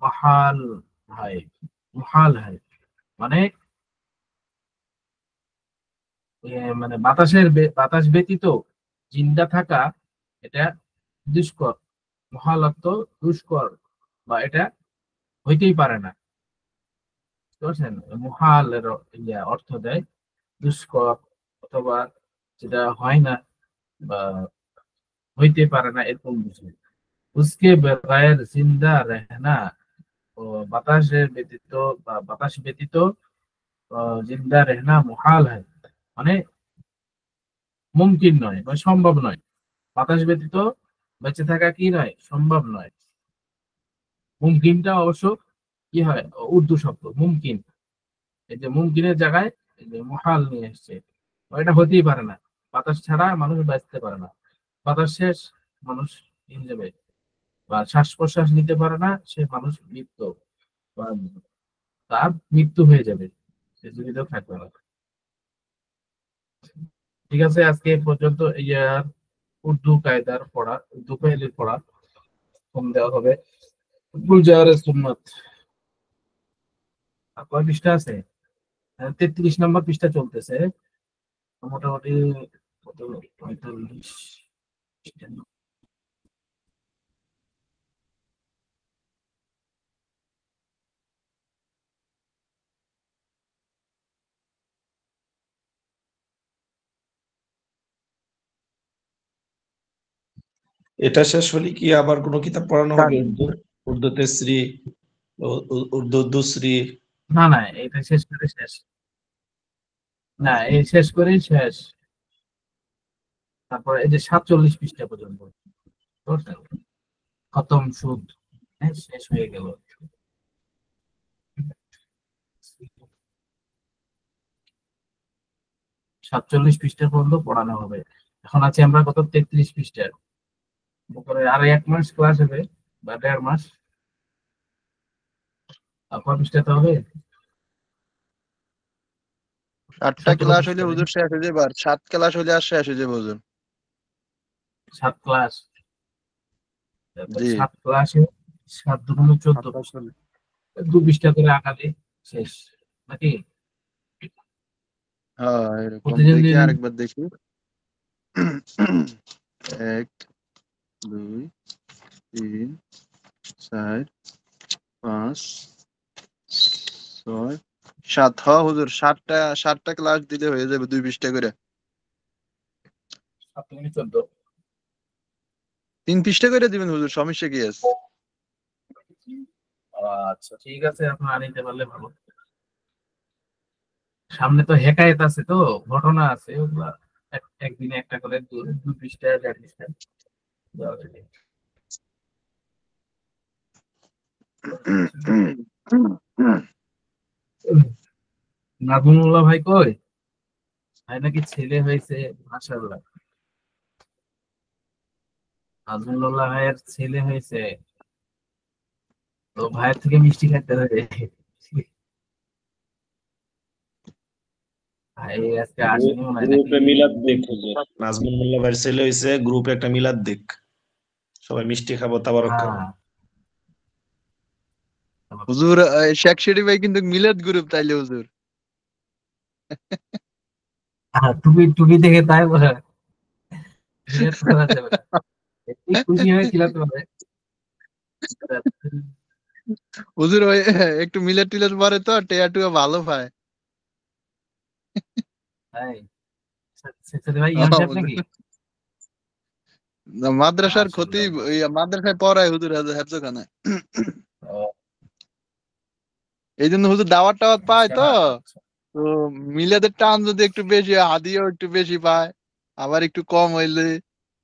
মহাল হয়, মহাল হয় মানে মানে বাতাস ব্যতীত জিন্দা থাকা এটা দুষ্কর। মহাল অর্থ দুষ্কর, বা এটা হইতেই পারে না। বুঝতে পারছেন? মহালের অর্থ দেয় দুষ্কর, অথবা যেটা হয় না বা হইতে পারে না, এরকম বুঝে। উসকে বেগায়ের জিন্দা রেহনা, ও বাতাসের ব্যতীত বা বাতাস ব্যতীত জিন্দা রেহনা মুহাল হয়, মানে মুমকিন নয়, মানে সম্ভব নয়। বাতাস ব্যতীত বেঁচে থাকা কি নয়, সম্ভব নয়। মুমকিনটা অবশ্য কি হয়, উর্দু শব্দ মুমকিন। এই যে মুমকিনের জায়গায় এই যে মুহাল নিয়ে এসছে, এটা হতেই পারে না। বাতাস ছাড়া মানুষ বাঁচতে পারে না। বাতাস শেষ, মানুষ নিয়ে যাবে, বা শ্বাস প্রশ্বাস নিতে পারে না, সে মানুষ মৃত্যু বা তার মৃত্যু হয়ে যাবে, সে জীবিত থাকবে না। ঠিক আছে, আজকে এ পর্যন্ত। উর্দু কায়দার পড়া, উর্দু ফাইলের পড়া কম দেওয়া হবে। গুলজারে সুন্নাত আর কয় পৃষ্ঠা আছে? 33 নম্বর পৃষ্ঠা চলতেছে মোটামুটি। কত? 45। এটা শেষ হলে কি আবার কোনো কিতাব পড়ানো হবে উর্দু? উর্দু তেসরি, উর্দু দুসরি? না না, এটা শেষ করে শেষ। না, এই শেষ করেই শেষ। তারপর এই যে 47 পৃষ্ঠা পর্যন্ত, বুঝছেন? খতম সুদ, হ্যাঁ, শেষ হয়ে গেল। 47 পৃষ্ঠা পর্যন্ত পড়ানো হবে। এখন আছে আমরা কত, 33 পৃষ্ঠা। তারপরে আর 1 মাস ক্লাস হবে, বা 1.5 মাস। আর কয় পৃষ্ঠাতে হবে? 7টা ক্লাস হইলে হুজুর শেষ হয়ে যাবে, আর 7 ক্লাস হইলে আর শেষ হয়ে যাবে হুজুর। 7 ক্লাস, জি 7 ক্লাসে 7 দুগুণ 14 পৃষ্ঠা, 2 পৃষ্ঠা করে আগালে শেষ, নাকি? হ্যাঁ এরকম। প্রতিদিন দেখি দিন আরেকবার দেখি। 1 2 3 4 5 6 7। হ্যাঁ হুজুর, 7টা ক্লাস দিলে হয়ে যাবে 2 পৃষ্ঠা করে। 7 দুগুণ 14। 3 পৃষ্ঠা করে দিবেন হুজুর, সমস্যা কি আছে? আচ্ছা ঠিক আছে, এখন আনিতে পারলে ভালো। সামনে তো হেকায়েত আছে, তো ঘটনা আছে, ওগুলা একদিনে একটা করে 2 পৃষ্ঠা 4 পৃষ্ঠা দেওয়া যাবে। নাজমুল্লাহ ভাই কই? ভাই নাকি ছেলে হয়েছে, মাশাআল্লাহ। নাজমুল্লাহ ভাইয়ের ছেলে হয়েছে, তো ভাইয়ের থেকে মিষ্টি খাইতে হবে। ভাই আজকে আসেনি মনে হয় নাকি? গ্রুপে মিলাদ দেখ হুজুর, নাজমুল মোল্লা ভাইয়ের ছেলে হইছে, গ্রুপে একটা মিলাদ দেখ, সবাই মিষ্টি খাবো, তাবারক খাবো। হ্যাঁ, হুজুর শেখ শেরি ভাই কিন্তু মিলাদ গ্রুপ তাইলে হুজুর। টুপি টুপি দেখে তাই বলে বিরাট করা যাবে না। এই খুশি হয়েছিল তোমাদের? হুজুর ওই একটু মিলাদ টিলাদ পরে তো টেয়া টুয়া ভালো পায়। তাই শেখ ভাই ইমাম সাহেব নাকি? মাদ্রাসার মাশাআল্লাহ, খতিব, ওই মাদ্রাসায় পড়ায় হুজুর হেফজখানে। ও, এই জন্য হুজুর দাওয়াত টাওয়াত পায় আজকে তো। না, তো মিলাদের টান যদি একটু বেশি হয়, হাদিয়াও একটু বেশি পায়। আবার একটু কম হইলে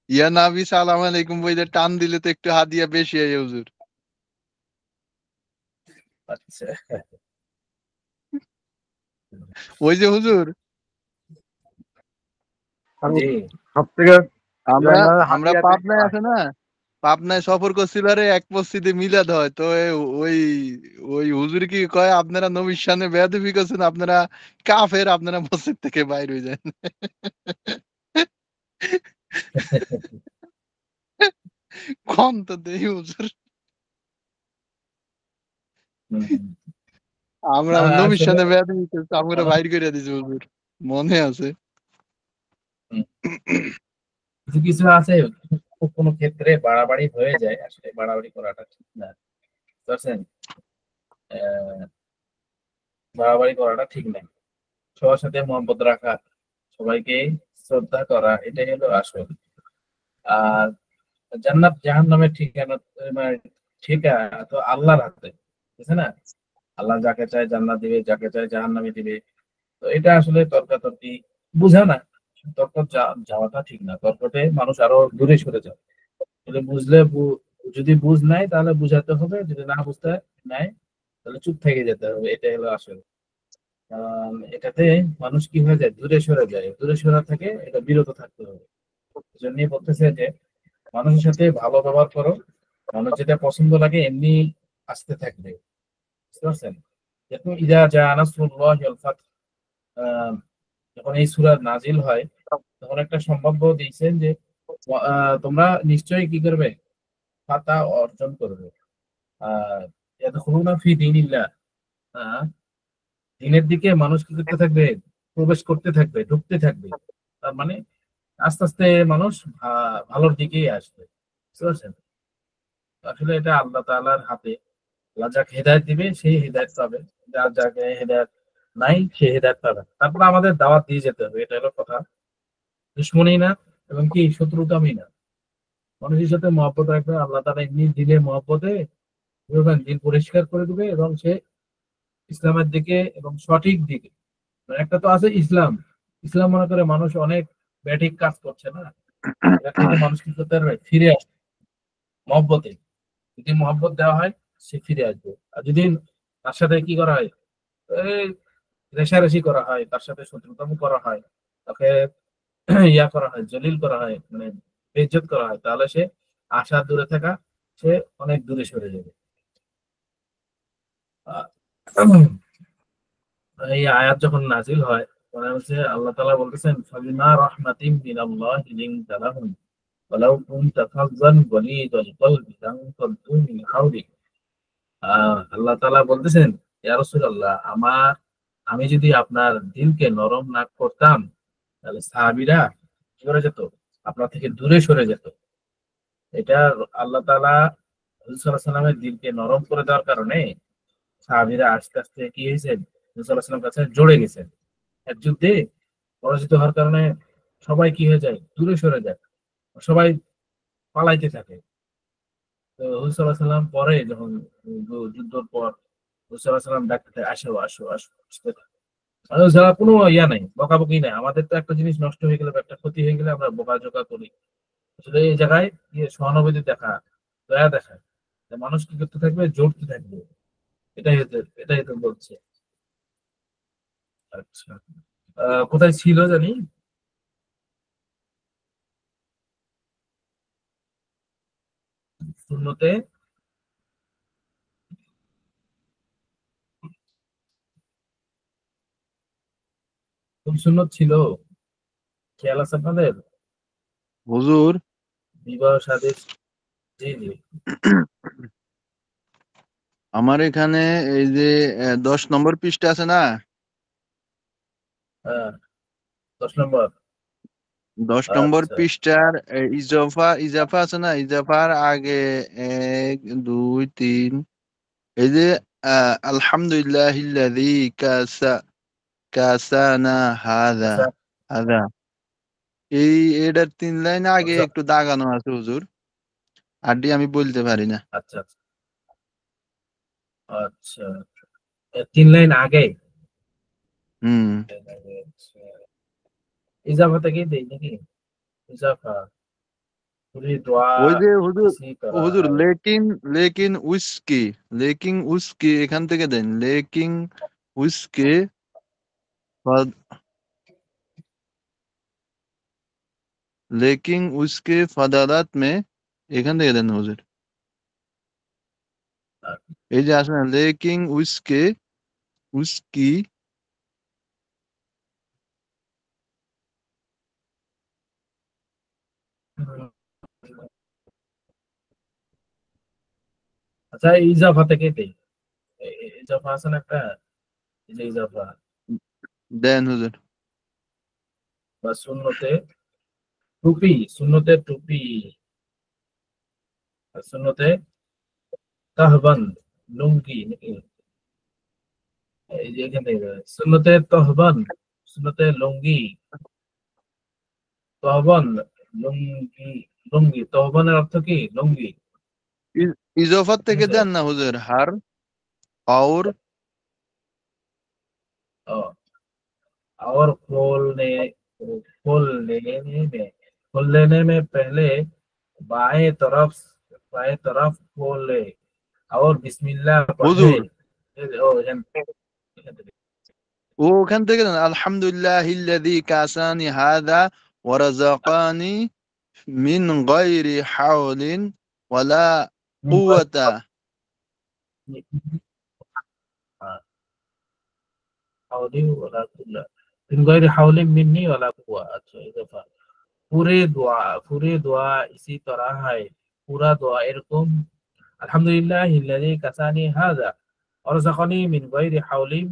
ইয়া নাবি সালাম আলাইকুম বইলে টান দিলে তো একটু হাদিয়া বেশি হয় হুজুর। আচ্ছা। ওই যে হুজুর জি, আমরা আমরা পাবনায় আছে না, পাবনায় সফর করছিল, আরে এক মসজিদে মিলাদ হয় তো ওই ওই হুজুর কি কয়, আপনারা নবীর সামনে বেয়াদবি করছেন, আপনারা কাফের, আপনারা মসজিদ থেকে বাইর হয়ে যান। কম তো দেই হুজুর, হুম, হুম। আমরা না, নবীর আসলে সামনে বেয়াদবি করছি, আমরা মানুষ, বাইর করে দিছি হুজুর, মনে আছে। হুম, কিছু কিছু আছে, কোনো ক্ষেত্রে বাড়াবাড়ি হয়ে যায়, আসলে বাড়াবাড়ি করাটা ঠিক না, বুঝতে পারছেন? আহ, বাড়াবাড়ি করাটা ঠিক না। সবার সাথে মহব্বত রাখা, সবাইকে শ্রদ্ধা করা, এটাই হলো আসল। আর জান্নাত জাহান্নামের ঠিকানা, মানে ঠিকানা তো আল্লাহর হাতে, বুঝছে না? আল্লাহ যাকে চায় জান্নাত দিবে, যাকে চায় জাহান্নামে দিবে। তো এটা আসলে তর্কাতর্কি বুঝা না, তর্ক যাওয়াটা ঠিক না, তর্কতে মানুষ আরো দূরে সরে যায়। যদি বুঝলে যদি বুঝ নাই তাহলে বুঝাতে হবে, যদি না বুঝতে নাই তাহলে চুপ থেকে যেতে হবে, এটাই হলো আসল। এটাতে মানুষ কি হয়ে যায়, দূরে সরে যায়, দূরে সরা থেকে এটা বিরত থাকতে হবে। এজন্যই বলতেছে যে মানুষের সাথে ভালো ব্যবহার করো, মানুষ যেটা পছন্দ লাগে এমনি আসতে থাকবে, বুঝতে পারছেন? দেখুন ইদা জা নাসরুল্লাহি ওয়াল ফাত, যখন এই সূরা নাজিল হয় তখন একটা সম্ভাব্য দিয়েছেন যে তোমরা নিশ্চয়ই কি করবে, ফাতা অর্জন করবে। আহ ইয়াদখুলুনা ফি দীনিল্লাহ, আহ, দিনের দিকে মানুষ কি করতে থাকবে, প্রবেশ করতে থাকবে, ঢুকতে থাকবে। তার মানে আস্তে আস্তে মানুষ ভালোর দিকেই আসবে, বুঝতে পারছেন? আসলে এটা আল্লাহ তাআলার হাতে। আল্লাহ যাকে হেদায়েত দিবে সেই হেদায়েত পাবে, যার যাকে হেদায়েত নাই সে হেদায়েত পাবে না। তারপরে আমাদের দাওয়াত দিয়ে যেতে হবে, এটা হলো কথা। দুশ্মনী না এবং কি শত্রুতামি না, মানুষের সাথে মহব্বত রাখবে। আল্লাহ তাআলা এমনি দিলে মহব্বতে বুঝবেন, দিন পরিষ্কার করে দিবে এবং সে ইসলামের দিকে এবং সঠিক দিকে, মানে একটা তো আছে ইসলাম, ইসলাম মনে করে মানুষ অনেক ব্যাঠিক কাজ করছে না, এটা থেকে মানুষ কি করতে পারবে, ফিরে আসবে মহব্বতে। যদি মহব্বত দেওয়া হয় সে ফিরে আসবে। আর যদি তার সাথে কি করা হয়, এই রেষারেষি করা হয়, তার সাথে শত্রুতাম করা হয়, তাকে ইয়া করা হয়, জলিল করা হয়, মানে বেইজ্জত করা হয়, তাহলে সে আশা দূরে থাকা, সে অনেক দূরে সরে যাবে। আহ, এই আয়াত যখন নাজিল হয় মনে হচ্ছে আল্লাহ তাআলা বলতেছেন ফাবিমা রাহমাতিন মিনাল্লাহি লিনতা লাহুম ওয়ালাউ কুনতা ফাযযান গালিযাল কলবি লানফাদ্দু মিন হাওলিক। আল্লাহ তাআলা বলতেছেন, ইয়া রাসূলুল্লাহ, আমি যদি আপনার দিলকে নরম না করতাম তাহলে সাহাবীরা কি করে যেত, আপনার থেকে দূরে সরে যেত। এটা আল্লাহ তাআলা রাসূল সাল্লাল্লাহু আলাইহি ওয়াসাল্লামের দিলকে নরম করে দেওয়ার কারণে সাহাবীরা আস্তে আস্তে কি হয়েছে, রাসূল সাল্লাল্লাহু আলাইহি ওয়াসাল্লামের কাছে জড়ে গেছেন। এক যুদ্ধে পরাজিত হওয়ার কারণে সবাই কি হয়ে যায়, দূরে সরে যায়, সবাই পালাইতে থাকে। তো হুজুর সাল্লাল্লাহু আলাইহি ওয়াসাল্লাম পরে যখন যুদ্ধের পর হুজুর সাল্লাল্লাহু আলাইহি ওয়াসাল্লাম ডাকতে আসো আসো আসো আসতে থাকে। মানে যারা কোনো ইয়া নাই, বকাবকি নাই। আমাদের তো একটা জিনিস নষ্ট হয়ে গেলে বা একটা ক্ষতি হয়ে গেলে আমরা বকাঝকা করি। আসলে এই জায়গায় সহানুভূতি দেখা, দয়া দেখা, মানুষ কি করতে থাকবে, জড়তে থাকবে। এটাই তো বলছে। আচ্ছা, কোথায় ছিল জানি, শূন্যতে কোন সুন্নত ছিল, খেয়াল আছে আপনাদের? হুজুর বিবাহ শাদীর, জি জি। আমার এখানে এই যে 10 নম্বর পৃষ্ঠা আছে না, হ্যাঁ, 10 নম্বর। 10 নম্বর আচ্ছা পৃষ্ঠার ইজাফা ইজাফা আছে না, ইজাফার আগে 1 2 3 এই যে আলহামদুলিল্লাহিল্লাযী কাসানা হাযা আচ্ছা হাযা, এই এটার 3 লাইন আগে আচ্ছা একটু দাগানো আছে হুজুর, আরডি আমি বলতে পারি না। আচ্ছা আচ্ছা, 3 লাইন আগে। হুম। ইজাফা থেকেই দেই নাকি? इजाफा पूरी दुआ ওই যে হুজুর, इसी तरह হুজুর है। লেকিন লেকিন উসকি, লেকিন উসকি এখান থেকে দেন, লেকিন উসকে फद- लेकिन उसके फदालात में এখান থেকে দেন হুজুর, এই যে আসলে লেকিন উসকে উসকি अच्छा इजाफा থেকে দেই। ইজাফা আছে না একটা, এই যে ইজাফা দেন হুজুর। বা শূন্যতে টুপি, শূন্যতে টুপি, আর শূন্যতে তাহবান লুঙ্গি নাকি? এই যে এখান থেকে শূন্যতে তহবান, শূন্যতে লুঙ্গি, তহবান লুঙ্গি, লুঙ্গি তহবানের অর্থ কি? লুঙ্গি। ইজফাত ঠিক থেকে আছে। দেন না হুজুর, হার और ও, और खोलने में पहले बाएं तरफ बाएं तरफ खोले और बिस्मिल्लाह पढ़े। হুজুর ओ, ও ওখান থেকে দেন আলহামদুলিল্লাহিল্লাযী কাসানি হাযা ওয়া রাযাকানি মিন গায়রি হাওলিন ওয়ালা কুওয়াতা। من غير حول مني ولا قوة। अच्छा इजाफा, पूरे दुआ इसी तरह है। पूरा दुआ এরকম আলহামদুলিল্লাহিল্লাযী কাসানি হাযা ওয়ারযাকানি মিন গায়রি হাওলিন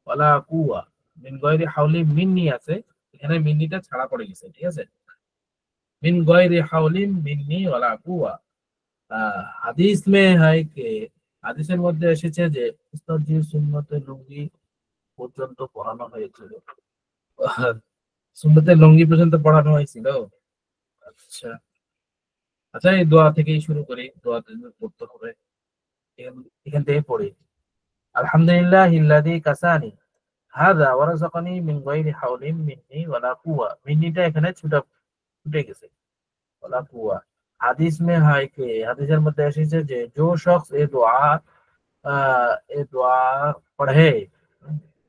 ওয়ালা কুওয়া। মিন গায়রি হাওলিন মিন্নি আছে, এখানে মিন্নিটা ছাড়া পড়ে গেছে। ঠিক আছে, মিন গায়রি হাওলিন মিন্নি ওয়ালা কুওয়া। হাদিস মে হয় কি, হাদিসের মধ্যে এসেছে যে উস্তাদজি সুন্নতে লুঙ্গি পর্যন্ত পড়ানো হয়েছিল। সুন্নতে লুঙ্গি পর্যন্ত পড়ানো হয়েছিল। আচ্ছা আচ্ছা, এই দোয়া থেকেই শুরু করি, দোয়াতে পড়তে হবে। এখান থেকে পড়ি, আলহামদুলিল্লাহিল্লাযী কাসানি হাযা ওয়া রাযাকানি মিন গায়রি হাওলিন মিন্নি ওয়ালা কুওয়া। মিন্নিটা এখানে ছুটে গেছে, ওয়ালা কুওয়া। হাদিস মে হয় কি, হাদিসের মধ্যে এসেছে যে जो शख्स এ দোয়া পড়ে,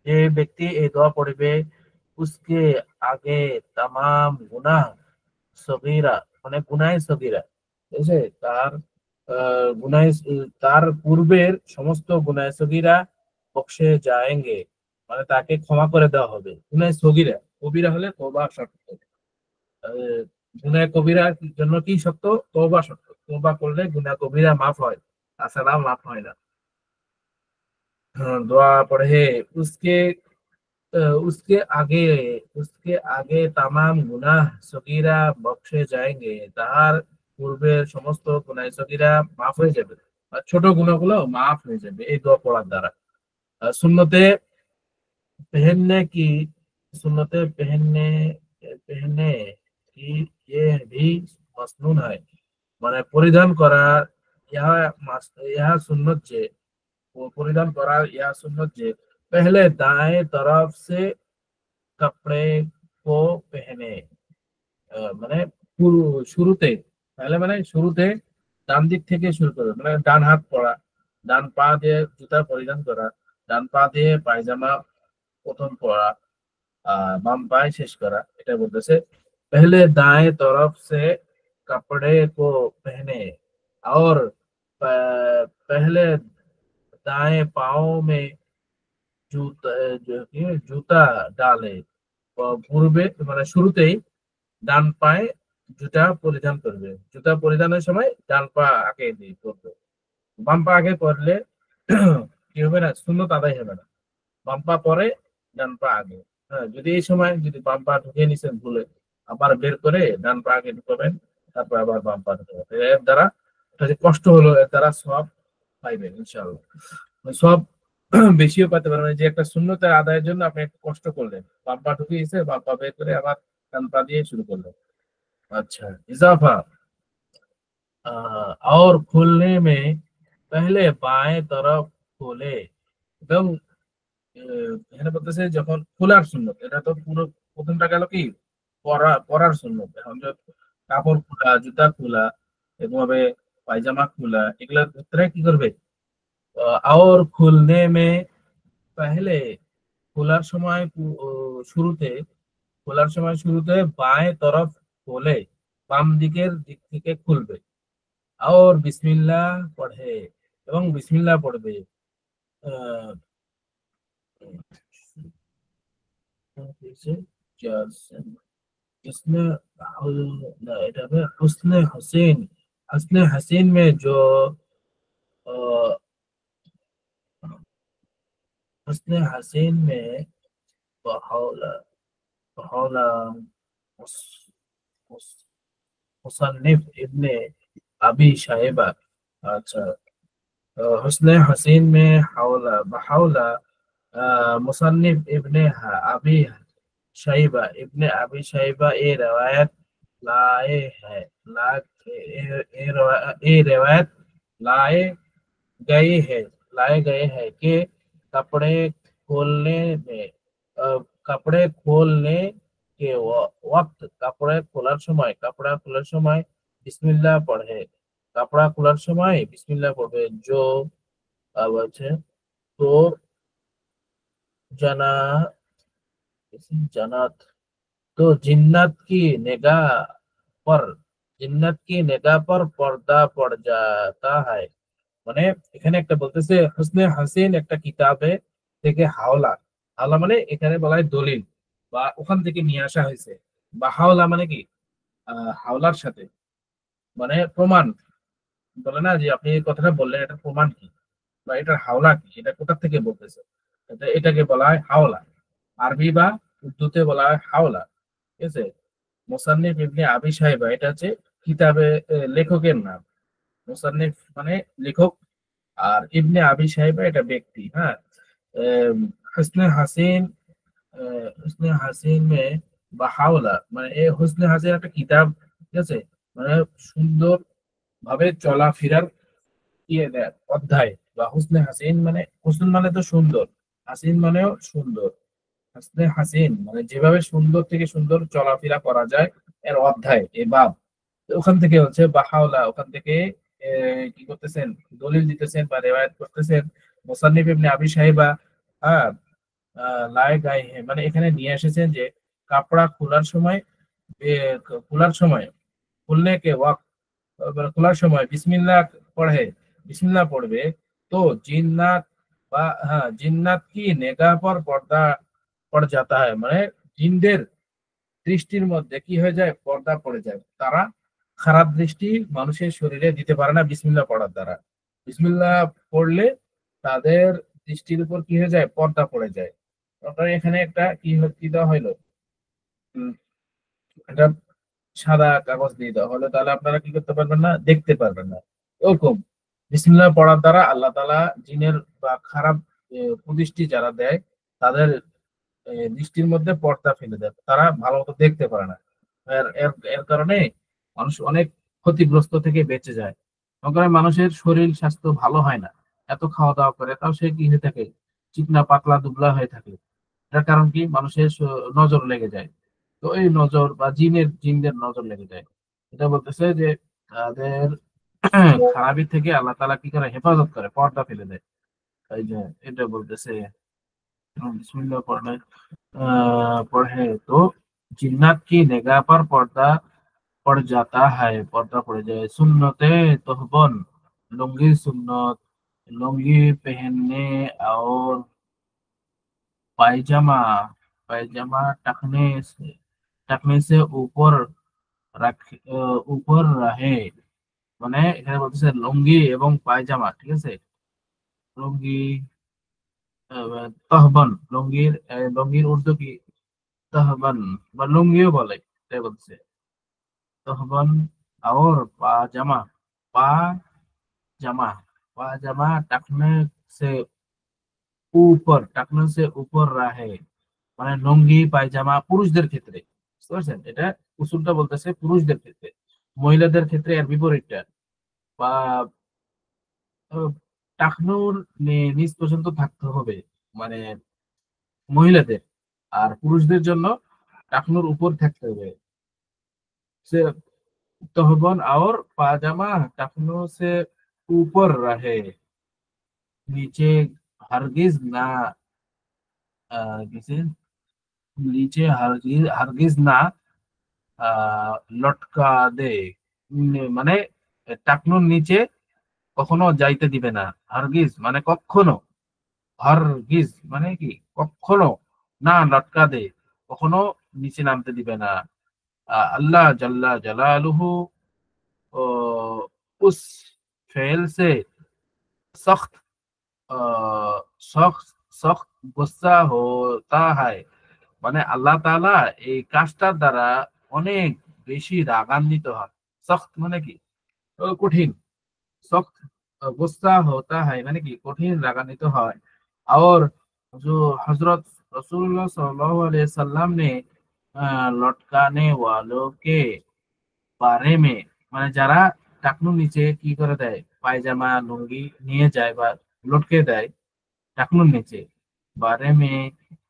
যে ব্যক্তি এই দোয়া পড়বে, उसके আগে तमाम गुनाह সগীরা, মানে গুনাহে সগীরা, ঠিক আছে, গুনাহে, তার পূর্বের সমস্ত গুনাহে সগীরা বখশে যায়েঙ্গে, মানে তাকে ক্ষমা করে দেওয়া হবে। গুনাহে সগীরা, কবিরা হলে তওবা শর্ত। আহ, গুনাহে কবিরার জন্য কি শর্ত? তওবা শর্ত। তওবা করলে গুনাহ কবিরা মাফ হয়, তাছাড়া মাফ হয় না। দোয়া পড়ে उसके उसके आगे उसके आगे तमाम गुनाह सगीरा बख्शे जाएंगे, তাহার পূর্বের সমস্ত গুনাহ সগীরা মাফ হয়ে যাবে, আর ছোট গুনাহগুলো মাফ হয়ে যাবে এই দোয়া পড়ার দ্বারা। সুন্নতে पहनने की सुन्नते पहनने की ये भी मसनून है, মানে পরিধান করা यह सुन्नत जे वो परिधान करा, यह सुन्नत जे पहले दाएं तरफ से कपड़े को पहने, মানে শুরুতে, তাহলে মানে শুরুতে ডান দিক থেকে শুরু করবে, মানে ডান হাত পরা, ডান পা দিয়ে জুতা পরিধান করা, ডান পা দিয়ে পায়জামা প্রথম পরা, বাম पाए शेष करा, এটা বলতেছে पहले दाएं तरफ से कपड़े को पहने और पहले दाएं पाँव में जूता डाले, পূর্বে মানে শুরুতেই ডান পায়ে জুতা পরিধান করবে, জুতা পরিধানের সময় ডান পা আগে দিয়ে করবে, বাম পা আগে করলে কি হবে না, সুন্নত আদায় হবে না, বাম পা পরে ডান পা আগে। হ্যাঁ, যদি এই সময় যদি বাম পা ঢুকিয়ে নিছেন ভুলে, আবার বের করে ডান পা আগে ঢুকাবেন, তারপর আবার বাম পা ঢুকাবেন, এর দ্বারা এটা যে কষ্ট হলো, এর দ্বারা সব পাইবেন ইনশাআল্লাহ, সব বেশিও পেতে পারবেন। যে একটা সুন্নতের আদায়ের জন্য আপনি একটু কষ্ট করলেন, বাম পা ঢুকিয়েছে, বাম পা বের করে আবার ডান পা দিয়ে শুরু করলেন। अच्छा इजाफा और खुलने में पहले बाएं तरफ खोले, এবং এখানে বলতেছে যখন খোলার সুন্নত, এটা তো পুরো প্রথমটা গেল কি পরার সুন্নত, এখন কাপড় খোলা, জুতা খোলা, এভাবে পায়জামা খোলা, এগুলোর ক্ষেত্রে কি করবে, और खुलने में पहले খোলার সময় শুরুতে, খোলার সময় শুরুতে বাएं तरफ खोले, বাম দিকের দিক থেকে খুলবে, और বিসমিল্লাহ পড়ে, এবং বিসমিল্লাহ পড়বে, इसमें এটা হবে हुस्न हसीन, हुस्न हसीन में जो हुस्न हसीन में बहौला बहौला मुसन्निफ इब्ने अबी शाइबा, अच्छा हुस्न हसीन में हौला बहौला मुसन्निफ इब्ने अबी शाइबा, इब्ने अबी शाइबा ये रवायत लाए है, ये रवायत लाए लाए गए हैं कि कपड़े खोलने में कपड़े खोलने के वक्त, कपड़े खोलार समय बिस्मिल्लाह पढ़े, कपड़ा खोलार समय बिस्मिल्लाह पढ़े, जो अब আছে तो जनात तो जिन्नत की निगाह पर पर्दा पड़ जाता है, মানে এখানে একটা বলতেছে হুসনে হাসিন একটা কিতাবে থেকে হাওলা, হাওলা মানে এখানে বলা হয় দলিল বা ওখান থেকে নিয়ে আসা হয়েছে, বা হাওলা মানে কি হাওলার সাথে মানে প্রমাণ, বলে না যে আপনি এই কথাটা বললেন এটা প্রমাণ কি, বা এটার হাওলা কি, এটা কোথা থেকে বলতেছে, এটাকে বলা হয় হাওলা, আরবি বা উর্দুতে বলা হয় হাওলা, ঠিক আছে। মুসান্নিফ ইবনে আবি সাহিবা এটা হচ্ছে কিতাবে লেখকের নাম, মুসান্নিফ মানে লেখক, আর ইবনে আবি সাহিবা এটা ব্যক্তি। হ্যাঁ, হুসনে হাসিন হুসনে হাসিন মে বা হাওলা মানে এই হুসনে হাসিন একটা কিতাব, ঠিক আছে, মানে সুন্দর ভাবে চলাফেরার অধ্যায়, বা হুসনে হাসিন মানে হুসন মানে তো সুন্দর, হাসিন মানেও সুন্দর, হাসনে হাসিন মানে যেভাবে সুন্দর থেকে সুন্দর চলাফেরা করা যায় এর অধ্যায়, এ বাব। ওখান থেকে হচ্ছে বাহাওলা, ওখান থেকে কি করতেছেন, দলিল দিতেছেন বা রিওয়ায়াত করতেছেন মুসান্নিফ ইবনে আবি সাহিবা। হ্যাঁ, লায়ে গায়ে হে মানে এখানে নিয়ে এসেছেন যে কাপড়া খোলার সময় খুলনে কে ওয়াক্ত, খোলার সময় বিসমিল্লাহ পড়বে, তো জিন্নাত বা হ্যাঁ জিন্নাত কি নেগাহ পর পর্দা পড় जाता है, মানে জিনদের দৃষ্টির মধ্যে কি হয়ে যায়, পর্দা পড়ে যায়, তারা খারাপ দৃষ্টি মানুষের শরীরে দিতে পারে না বিসমিল্লাহ পড়ার দ্বারা, বিসমিল্লাহ পড়লে তাদের দৃষ্টির উপর কি হয়ে যায়, পর্দা পড়ে যায়। আপনার এখানে একটা কি দেওয়া হইলো, একটা সাদা কাগজ দিয়ে দেওয়া হলো, তাহলে আপনারা কি করতে পারবেন না, দেখতে পারবেন না। ওরকম বিসমিল্লাহ পড়ার দ্বারা আল্লাহ তাআলা জিনের বা খারাপ কুদৃষ্টি যারা দেয় তাদের দৃষ্টির মধ্যে পর্দা ফেলে দেয়, তারা ভালো মতো দেখতে পারে না, এর কারণে মানুষ অনেক ক্ষতিগ্রস্ত থেকে বেঁচে যায়। মনে করেন মানুষের শরীর স্বাস্থ্য ভালো হয় না, এত খাওয়া দাওয়া করে তাও সে কি হয়ে থাকে, চিকনা পাতলা দুবলা হয়ে থাকে। এটার কারণ কি, মানুষের নজর লেগে যায়। তো এই নজর বা জিনদের নজর লেগে যায়। এটা বলতেছে যে তাদের খারাপি থেকে আল্লাহ তাআলা কি করে, হেফাজত করে, পর্দা ফেলে দেয়। এই যে এটা বলতেছে बिस्मिल्लाह पढ़ना पढ़े तो जिन्नात की निगाह पर पर्दा पड़ जाता है, पर्दा पड़ जाए। सुन्नते तोहबन, लुंगी सुन्नत, लुंगी पहनने और पायजामा, पायजामा टखने से ऊपर रहे। মানে এখানে বলতেছে লুঙ্গি এবং পায়জামা, ঠিক আছে। লুঙ্গি তহবন, লুঙ্গির উর্দু কি তহবন বা লুঙ্গিও বলে, তাই বলছে তহবন। और पाजामा, पाजामा, पाजामा টাকনে সে উপর রাহে, মানে লুঙ্গি পায়জামা পুরুষদের ক্ষেত্রে, বুঝতে পারছেন? এটা উসুলটা বলতেছে পুরুষদের ক্ষেত্রে। মহিলাদের ক্ষেত্রে এর বিপরীতটা, বা টাকনুর নিচ পর্যন্ত থাকতে হবে মানে মহিলাদের, আর পুরুষদের জন্য টাকনুর উপর থাকতে হবে। সে तहबन और पाजामा टखनों से ऊपर रहे, नीचे हरगिज ना किसे नीचे हरगिज हरगिज ना লটকা দে। মানে টাকনুর নিচে কখনো যাইতে দিবে না। হারগিজ মানে কখনো, হারগিজ মানে কি কখনো, না লটকা দে, কখনো নিচে নামতে দিবে না। अल्लाह जल्ला जलालुहु उस फेल से सख्त सख्त सख्त गुस्सा होता है। মানে আল্লাহ তাআলা এই কাজটার দ্বারা অনেক বেশি রাগান্বিত হয়। সख्त মানে কি কঠিন, सख्त गुस्सा होता है মানে কি কঠিন রাগান্বিত হয়। और जो हजरत रसूलुल्लाह सल्लल्लाहु अलैहि वसल्लम ने लटकाने वालों के बारे में, মানে যারা টাকনুর নিচে কি করে দেয়, পায়জামা লুঙ্গি নিয়ে যায় বা লটকে দেয় টাকনুর নিচে, বারে মে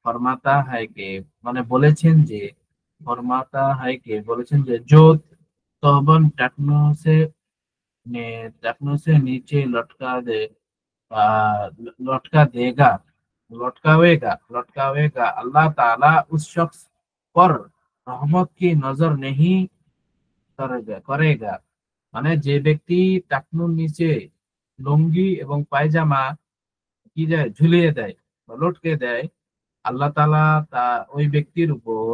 ফরমাতা है कि মানে বলেছেন যে, ফরমাতা है कि বলেছেন যে जो तौबन टखनों से नीचे लटका देगा, लटकावेगा अल्लाह ताला उस शख्स पर रहमत की नजर नहीं करेगा। মানে যে ব্যক্তি টাকনুর নিচে লুঙ্গি এবং পায়জামা কি দেয়, ঝুলিয়ে দেয় বা লটকে দেয়, আল্লাহ তাআলা তা ওই ব্যক্তির উপর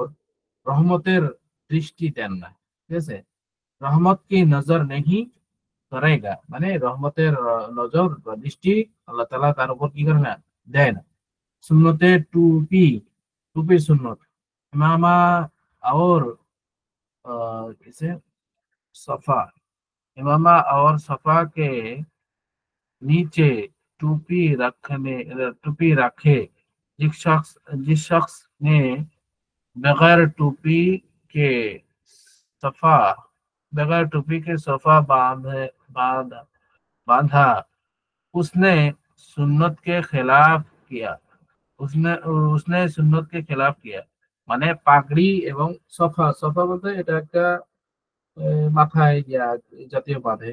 রহমতের দৃষ্টি দেন না, ঠিক আছে। রহমত কি নজর নেহি করেগা মানে রহমতের নজর বা দৃষ্টি আল্লাহ তাআলা তার উপর কি করে না, দেয় না। সুন্নতে টুপি, টুপি সুন্নত, ইমামা और किसे सफा, इमामा और सफा के नीचे टूपी रखे। जिस शख्स ने बगैर टूपी के सफा बगैर टूपी के सफा बांधा, उसने सुन्नत के खिलाफ किया, उसने उसने सुन्नत के खिलाफ किया। মানে পাগড়ি এবং সফা, সফা বলতে এটা একটা মাথায় জাতীয় বাঁধে,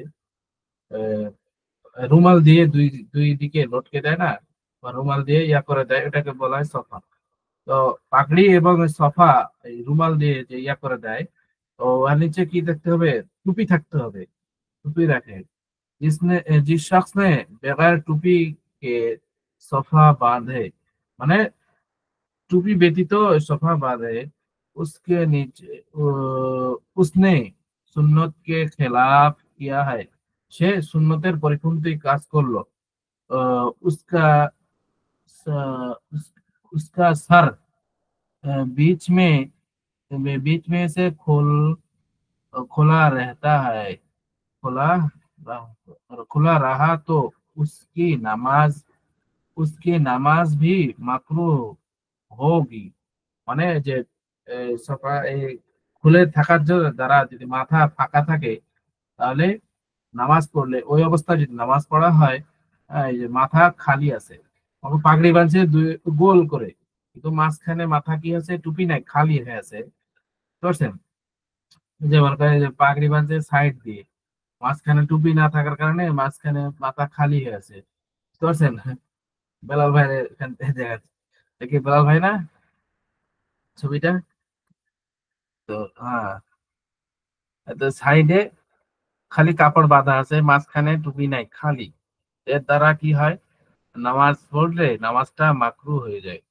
রুমাল দিয়ে দুই দুই দিকে লটকে দেয় না, বা রুমাল দিয়ে করে দেয়, এটাকে বলা হয় সফা। তো পাগড়ি এবং সফা, এই রুমাল দিয়ে যে করে দেয়, তো আর নিচে কি দেখতে হবে, টুপি থাকতে হবে, टूपी रखे। जिस शख्स ने बगैर टूपी के सफा बांधे, মানে टूपी ব্যতীত सफा बांधे, उसके नीचे उसने सुन्नत के खिलाफ किया है, সে সুন্নতের পরিপন্থী কাজ করলো। उसका उसका सर बीच में से खुला रहता है, खुला खुला रहा तो उसकी नमाज भी মাকরুহ होगी। মানে যে সফা এই খুলে থাকার দ্বারা যদি মাথা ফাঁকা থাকে তাহলে নামাজ পড়লে ওই অবস্থায় যদি নামাজ পড়া হয়, এই যে মাথা খালি আছে, পাগড়ি বাঁধছে গোল করে, কিন্তু মাঝখানে মাথা কি আছে, টুপি নাই, খালি হয়ে আছে, বুঝতে পারছেন? যে মনে করেন যে পাগড়ি বাঁধছে সাইড দিয়ে, মাঝখানে টুপি না থাকার কারণে মাঝখানে মাথা খালি হয়ে আছে, বুঝতে পারছেন? বেলাল ভাই এখান থেকে দেখাচ্ছে, দেখি বেলাল ভাই না ছবিটা? তো হ্যাঁ, তো সাইডে খালি কাপড় বাঁধা আছে, মাঝখানে টুপি নাই, খালি। এর দ্বারা কি হয়, নামাজ পড়লে নামাজটা মাকরু হয়ে যায়।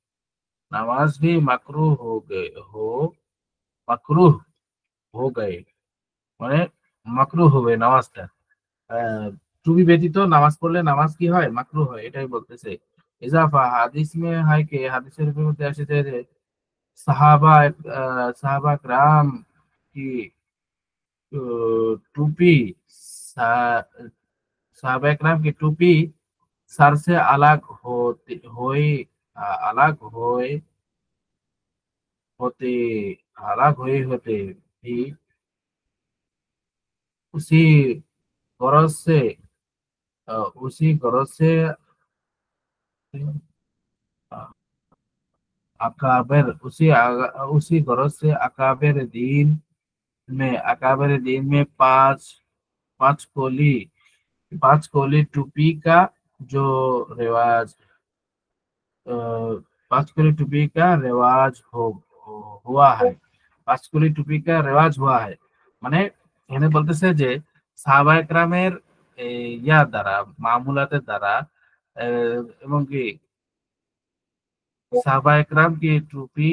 নামাজ भी মাকরু মাকরু হো গয়ে, মানে মাকরু হবে নামাজটা। আহ, টুপি ব্যতীত নামাজ পড়লে নামাজ কি হয়, মাকরু হয়, এটাই বলতেছে। ইজাফা হাদিস মে হয় কি, হাদিসের মধ্যে এসেছে যে সাহাবা সাহাবা کرام কি टूपी साहबा کرام की टूपी सर से अलग होती हुई अलग हुए होते अलग हुए होते भी उसी गरज से उसी गरज से अकाबिर उसी गरज से अकाबिर दीन में पांच कोली टूपी का जो रिवाज अ, पांचकुली टूपी का रिवाज हुआ है, পাঁচকুলি টুপি কা রেওয়াজ হুয়া হয়, মানে এখানে বলতেছে যে সাহাবা একরামের ইয়ার দ্বারা, মামুলাতের দ্বারা, এবং কি সাহাবা একরাম কি টুপি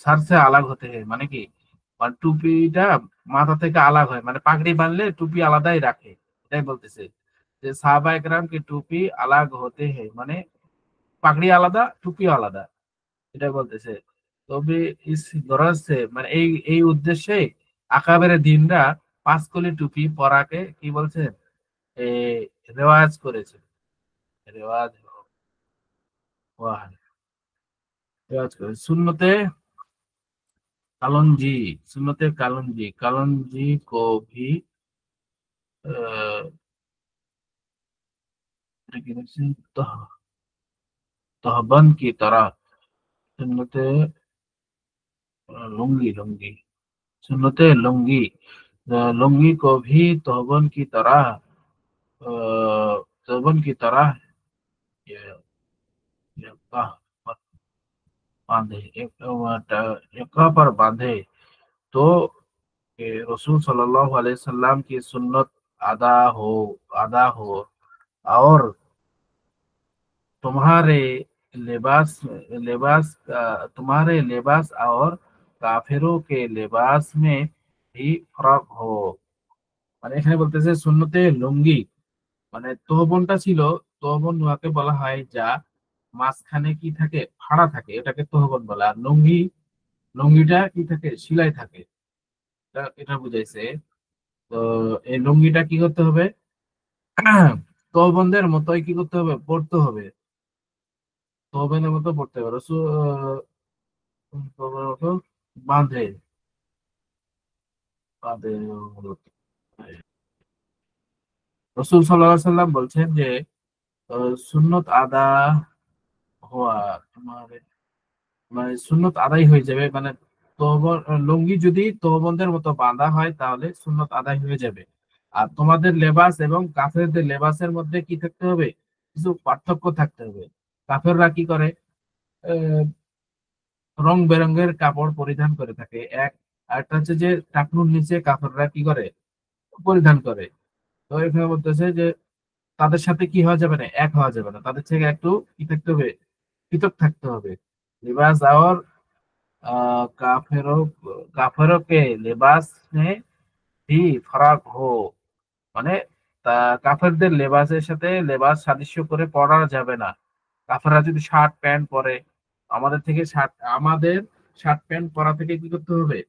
সার সে আলাগ হতে হয়, মানে কি, মানে টুপিটা মাথা থেকে আলাগ হয়, মানে পাগড়ি বাঁধলে টুপি আলাদাই রাখে, এটাই বলতেছে যে সাহাবা একরাম কি টুপি আলাগ হতে হয়, মানে পাগড়ি আলাদা, টুপি আলাদা, এটাই বলতেছে। তবে ইস গরজ সে, মানে এই উদ্দেশ্যে আকাবের দিনরা পাঁচকলি টুপি পরাকে কি বলছে, এ রেওয়াজ করেছে, রেওয়াজ হুয়া है, রেওয়াজ করে। कालंजी सुन्नते कालंजी को भी तहबंद की तरह सुन्नते लुंगी लुंगी सुन्नते लुंगी लुंगी को भी तहबंद की तरह ये, ये बांधे, एक पर बांधे तो रसूल सल्लल्लाहु अलैहि वसल्लम की सुन्नत अदा हो, और तुम्हारे लिबास लिबास तुम्हारे लिबास और काफिरों के लिबास में भी फर्क हो, মানে এখানে বলতেছে সুন্নতে লুঙ্গি, মানে তহবনটা ছিল, তহবন উহাকে বলা হয় যা মাঝখানে কি থাকে, ফাড়া থাকে, এটাকে তহবন বলে। আর লুঙ্গিটা কি থাকে, সেলাই থাকে, এটা বুঝাইছে। তো এই লুঙ্গিটা কি করতে হবে, তহবন্দের মতোই কি করতে হবে, পড়তে হবে, তহবন্দের মতো পড়তে হবে। তহবন্দের মতো বাঁধে বাঁধে রসুল সাল্লাল্লাহু আলাইহি সাল্লাম বলছেন যে সুন্নত আদা হওয়া তোমার, মানে সুন্নত আদায় হয়ে যাবে, মানে তহবন লুঙ্গি যদি তহবন্দের মতো বাঁধা হয় তাহলে সুন্নত আদায় হয়ে যাবে। আর তোমাদের লেবাস এবং কাফেরদের লেবাসের মধ্যে কি থাকতে হবে, কিছু পার্থক্য থাকতে হবে। কাফেররা কি করে, আহ, রং বেরঙের কাপড় পরিধান করে থাকে, আরেকটা হচ্ছে যে টাকনুর নিচে কাফেররা কি করে, পরিধান করে। তো এখানে বলতেছে যে তাদের সাথে কি হওয়া যাবে না, এক হওয়া যাবে না, তাদের থেকে একটু কি থাকতে হবে, পৃথক থাকতে হবে। লিবাস और काफिरों के लिबास में भी फर्क हो, মানে কাফেরদের লেবাসের সাথে লেবাস সাদৃশ্য করে পরা যাবে না। কাফেররা যদি শার্ট প্যান্ট পরে, আমাদের শার্ট প্যান্ট পরা থেকে কি করতে হবে,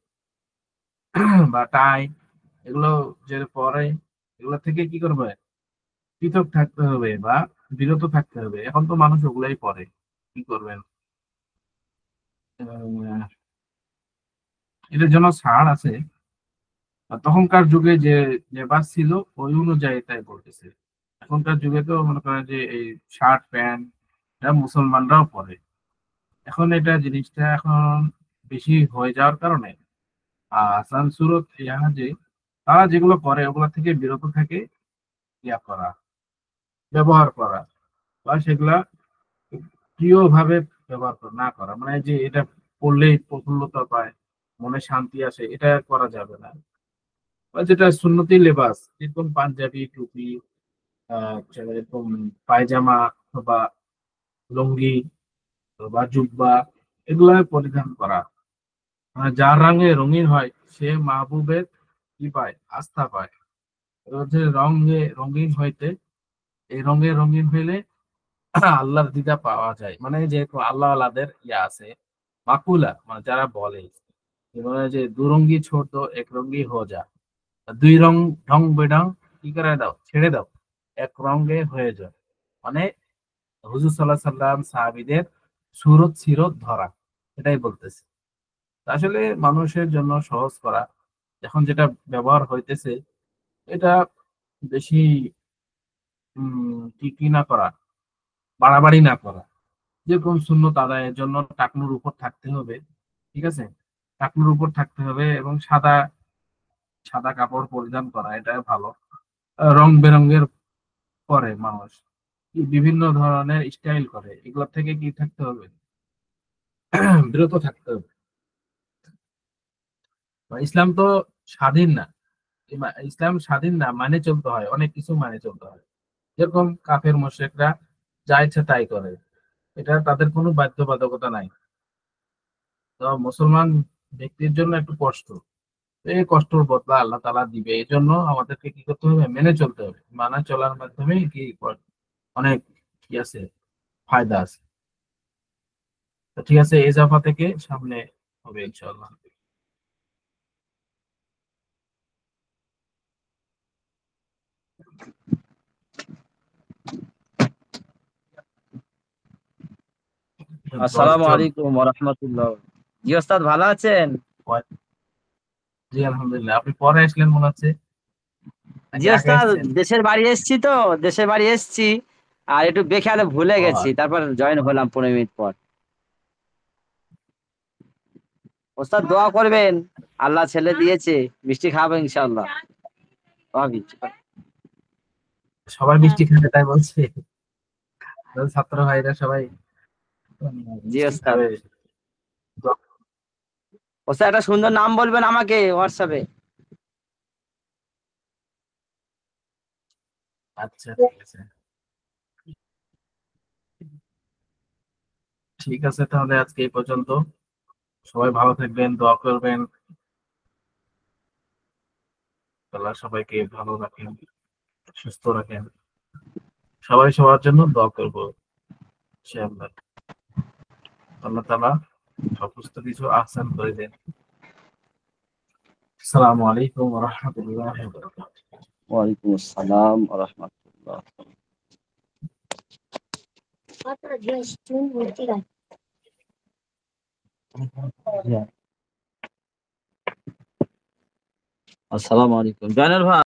বা টাই, এগুলো যে পরে, এগুলো থেকে কি করবে, পৃথক থাকতে হবে বা বিরত থাকতে হবে। এখন তো মানুষ ওগুলাই পরে, কি করবেন? আহ, এটার জন্য ছাড় আছে, আর তখনকার যুগে যে লেবাস ছিল ওই অনুযায়ী তাই বলতেছে। এখনকার যুগে তো মনে করেন যে এই শার্ট প্যান্ট এটা মুসলমানরাও পরে। এখন এটা জিনিসটা এখন বেশি হয়ে যাওয়ার কারণে আসান সুরত যে তারা যেগুলো করে ওগুলো থেকে বিরত থাকে, ইয়া করা, ব্যবহার করা, বা সেগুলা প্রিয়ভাবে ব্যবহার না করা, মানে যে এটা পড়লেই প্রফুল্লতা পায়, মনে শান্তি আসে, এটা করা যাবে না। বা যেটা সুন্নতি লেবাস, যেরকম পাঞ্জাবি, টুপি, এরকম পায়জামা বা লুঙ্গি বা জুব্বা, এগুলা পরিধান করা। যার রঙে রঙিন হয় সে মাহবুবের কি পায়, আস্থা পায়। এবার হচ্ছে রঙে রঙিন হইতে, এই রঙে রঙিন হইলে আল্লাহর দিদা পাওয়া যায়, মানে যে আল্লাহ আল্লাহদের ইয়া আছে মাকুলা, মানে যারা বলে মানে যে দুরঙ্গি ছোট এক রঙ্গি হো যা, দুই রং ঢং বেঢং কি করে দাও, ছেড়ে দাও, এক রঙে হয়ে যাও, মানে হুজুর সাল্লাহ সাল্লাম সাহাবীদের সুরত সিরত ধরা, এটাই বলতেছে। আসলে মানুষের জন্য সহজ করা, এখন যেটা ব্যবহার হইতেছে এটা বেশি কি না করা, বাড়াবাড়ি না করা। যেরকম সুন্নত আদায়ের জন্য টাকনুর উপর থাকতে হবে, ঠিক আছে, টাকনুর উপর থাকতে হবে, এবং সাদা সাদা কাপড় পরিধান করা, এটা ভালো। রং বেরঙের করে মানুষ, বিভিন্ন ধরনের স্টাইল করে, এগুলোর থেকে কি থাকতে হবে, বিরত থাকতে হবে। ইসলাম তো স্বাধীন না, ইসলাম স্বাধীন না, মানে চলতে হয়, অনেক কিছু মানে চলতে হয়। যেরকম কাফের মুশরিকরা যা ইচ্ছা তাই করে, এটা তাদের কোনো বাধ্যবাধকতা নাই। তো মুসলমান ব্যক্তির জন্য একটু কষ্ট, এই কষ্টর বদলা আল্লাহ তাআলা দিবে, এই জন্য আমাদেরকে কি করতে হবে, মেনে চলতে হবে। মানা চলার মাধ্যমে কি অনেক কি আছে, ফায়দা আছে। তো ঠিক আছে, এই জাফা থেকে সামনে হবে ইনশাআল্লাহ। আসসালামু 10 জন। আলাইকুম ওয়া রাহমাতুল্লাহ। জি ওস্তাদ, ভালো আছেন? জি আলহামদুলিল্লাহ, আপনি পরে আসলেন মনে হচ্ছে, জি নাকি আগে ওস্তাদ, আসছেন? দেশের বাড়ি এসেছি তো, দেশের বাড়ি এসেছি, আর একটু বেখেয়ালে ভুলে ও গেছি, তারপর জয়েন হলাম 15 মিনিট পর। ওস্তাদ দোয়া করবেন, আল্লাহ ছেলে দিয়েছে, মিষ্টি খাবো ইনশাআল্লাহ। ভাবি সবাই মিষ্টি খাবে তাই বলছে, ছাত্র ভাইরা সবাই জি মিষ্টি ওস্তাদ। খাবে। ওস্তাদ একটা সুন্দর নাম বলবেন আমাকে হোয়াটসঅ্যাপে। আচ্ছা ঠিক আছে, ঠিক আছে, তাহলে আজকে এই পর্যন্ত। সবাই ভালো থাকবেন, দোয়া করবেন, আল্লাহ সবাইকে ভালো রাখেন, সুস্থ রাখেন। সবাই সবার জন্য দোয়া করবো, ইনশাআল্লাহ। আল্লাহ তাআলা সমস্ত কিছু আহসান করে দেন। আসসালামু আলাইকুম ওয়া রাহমাতুল্লাহি ওয়া বারাকাতুহু। ওয়ালাইকুম আসসালাম ওয়া রাহমাতুল্লাহ। আসসালামু আলাইকুম জয়নাল ভাই।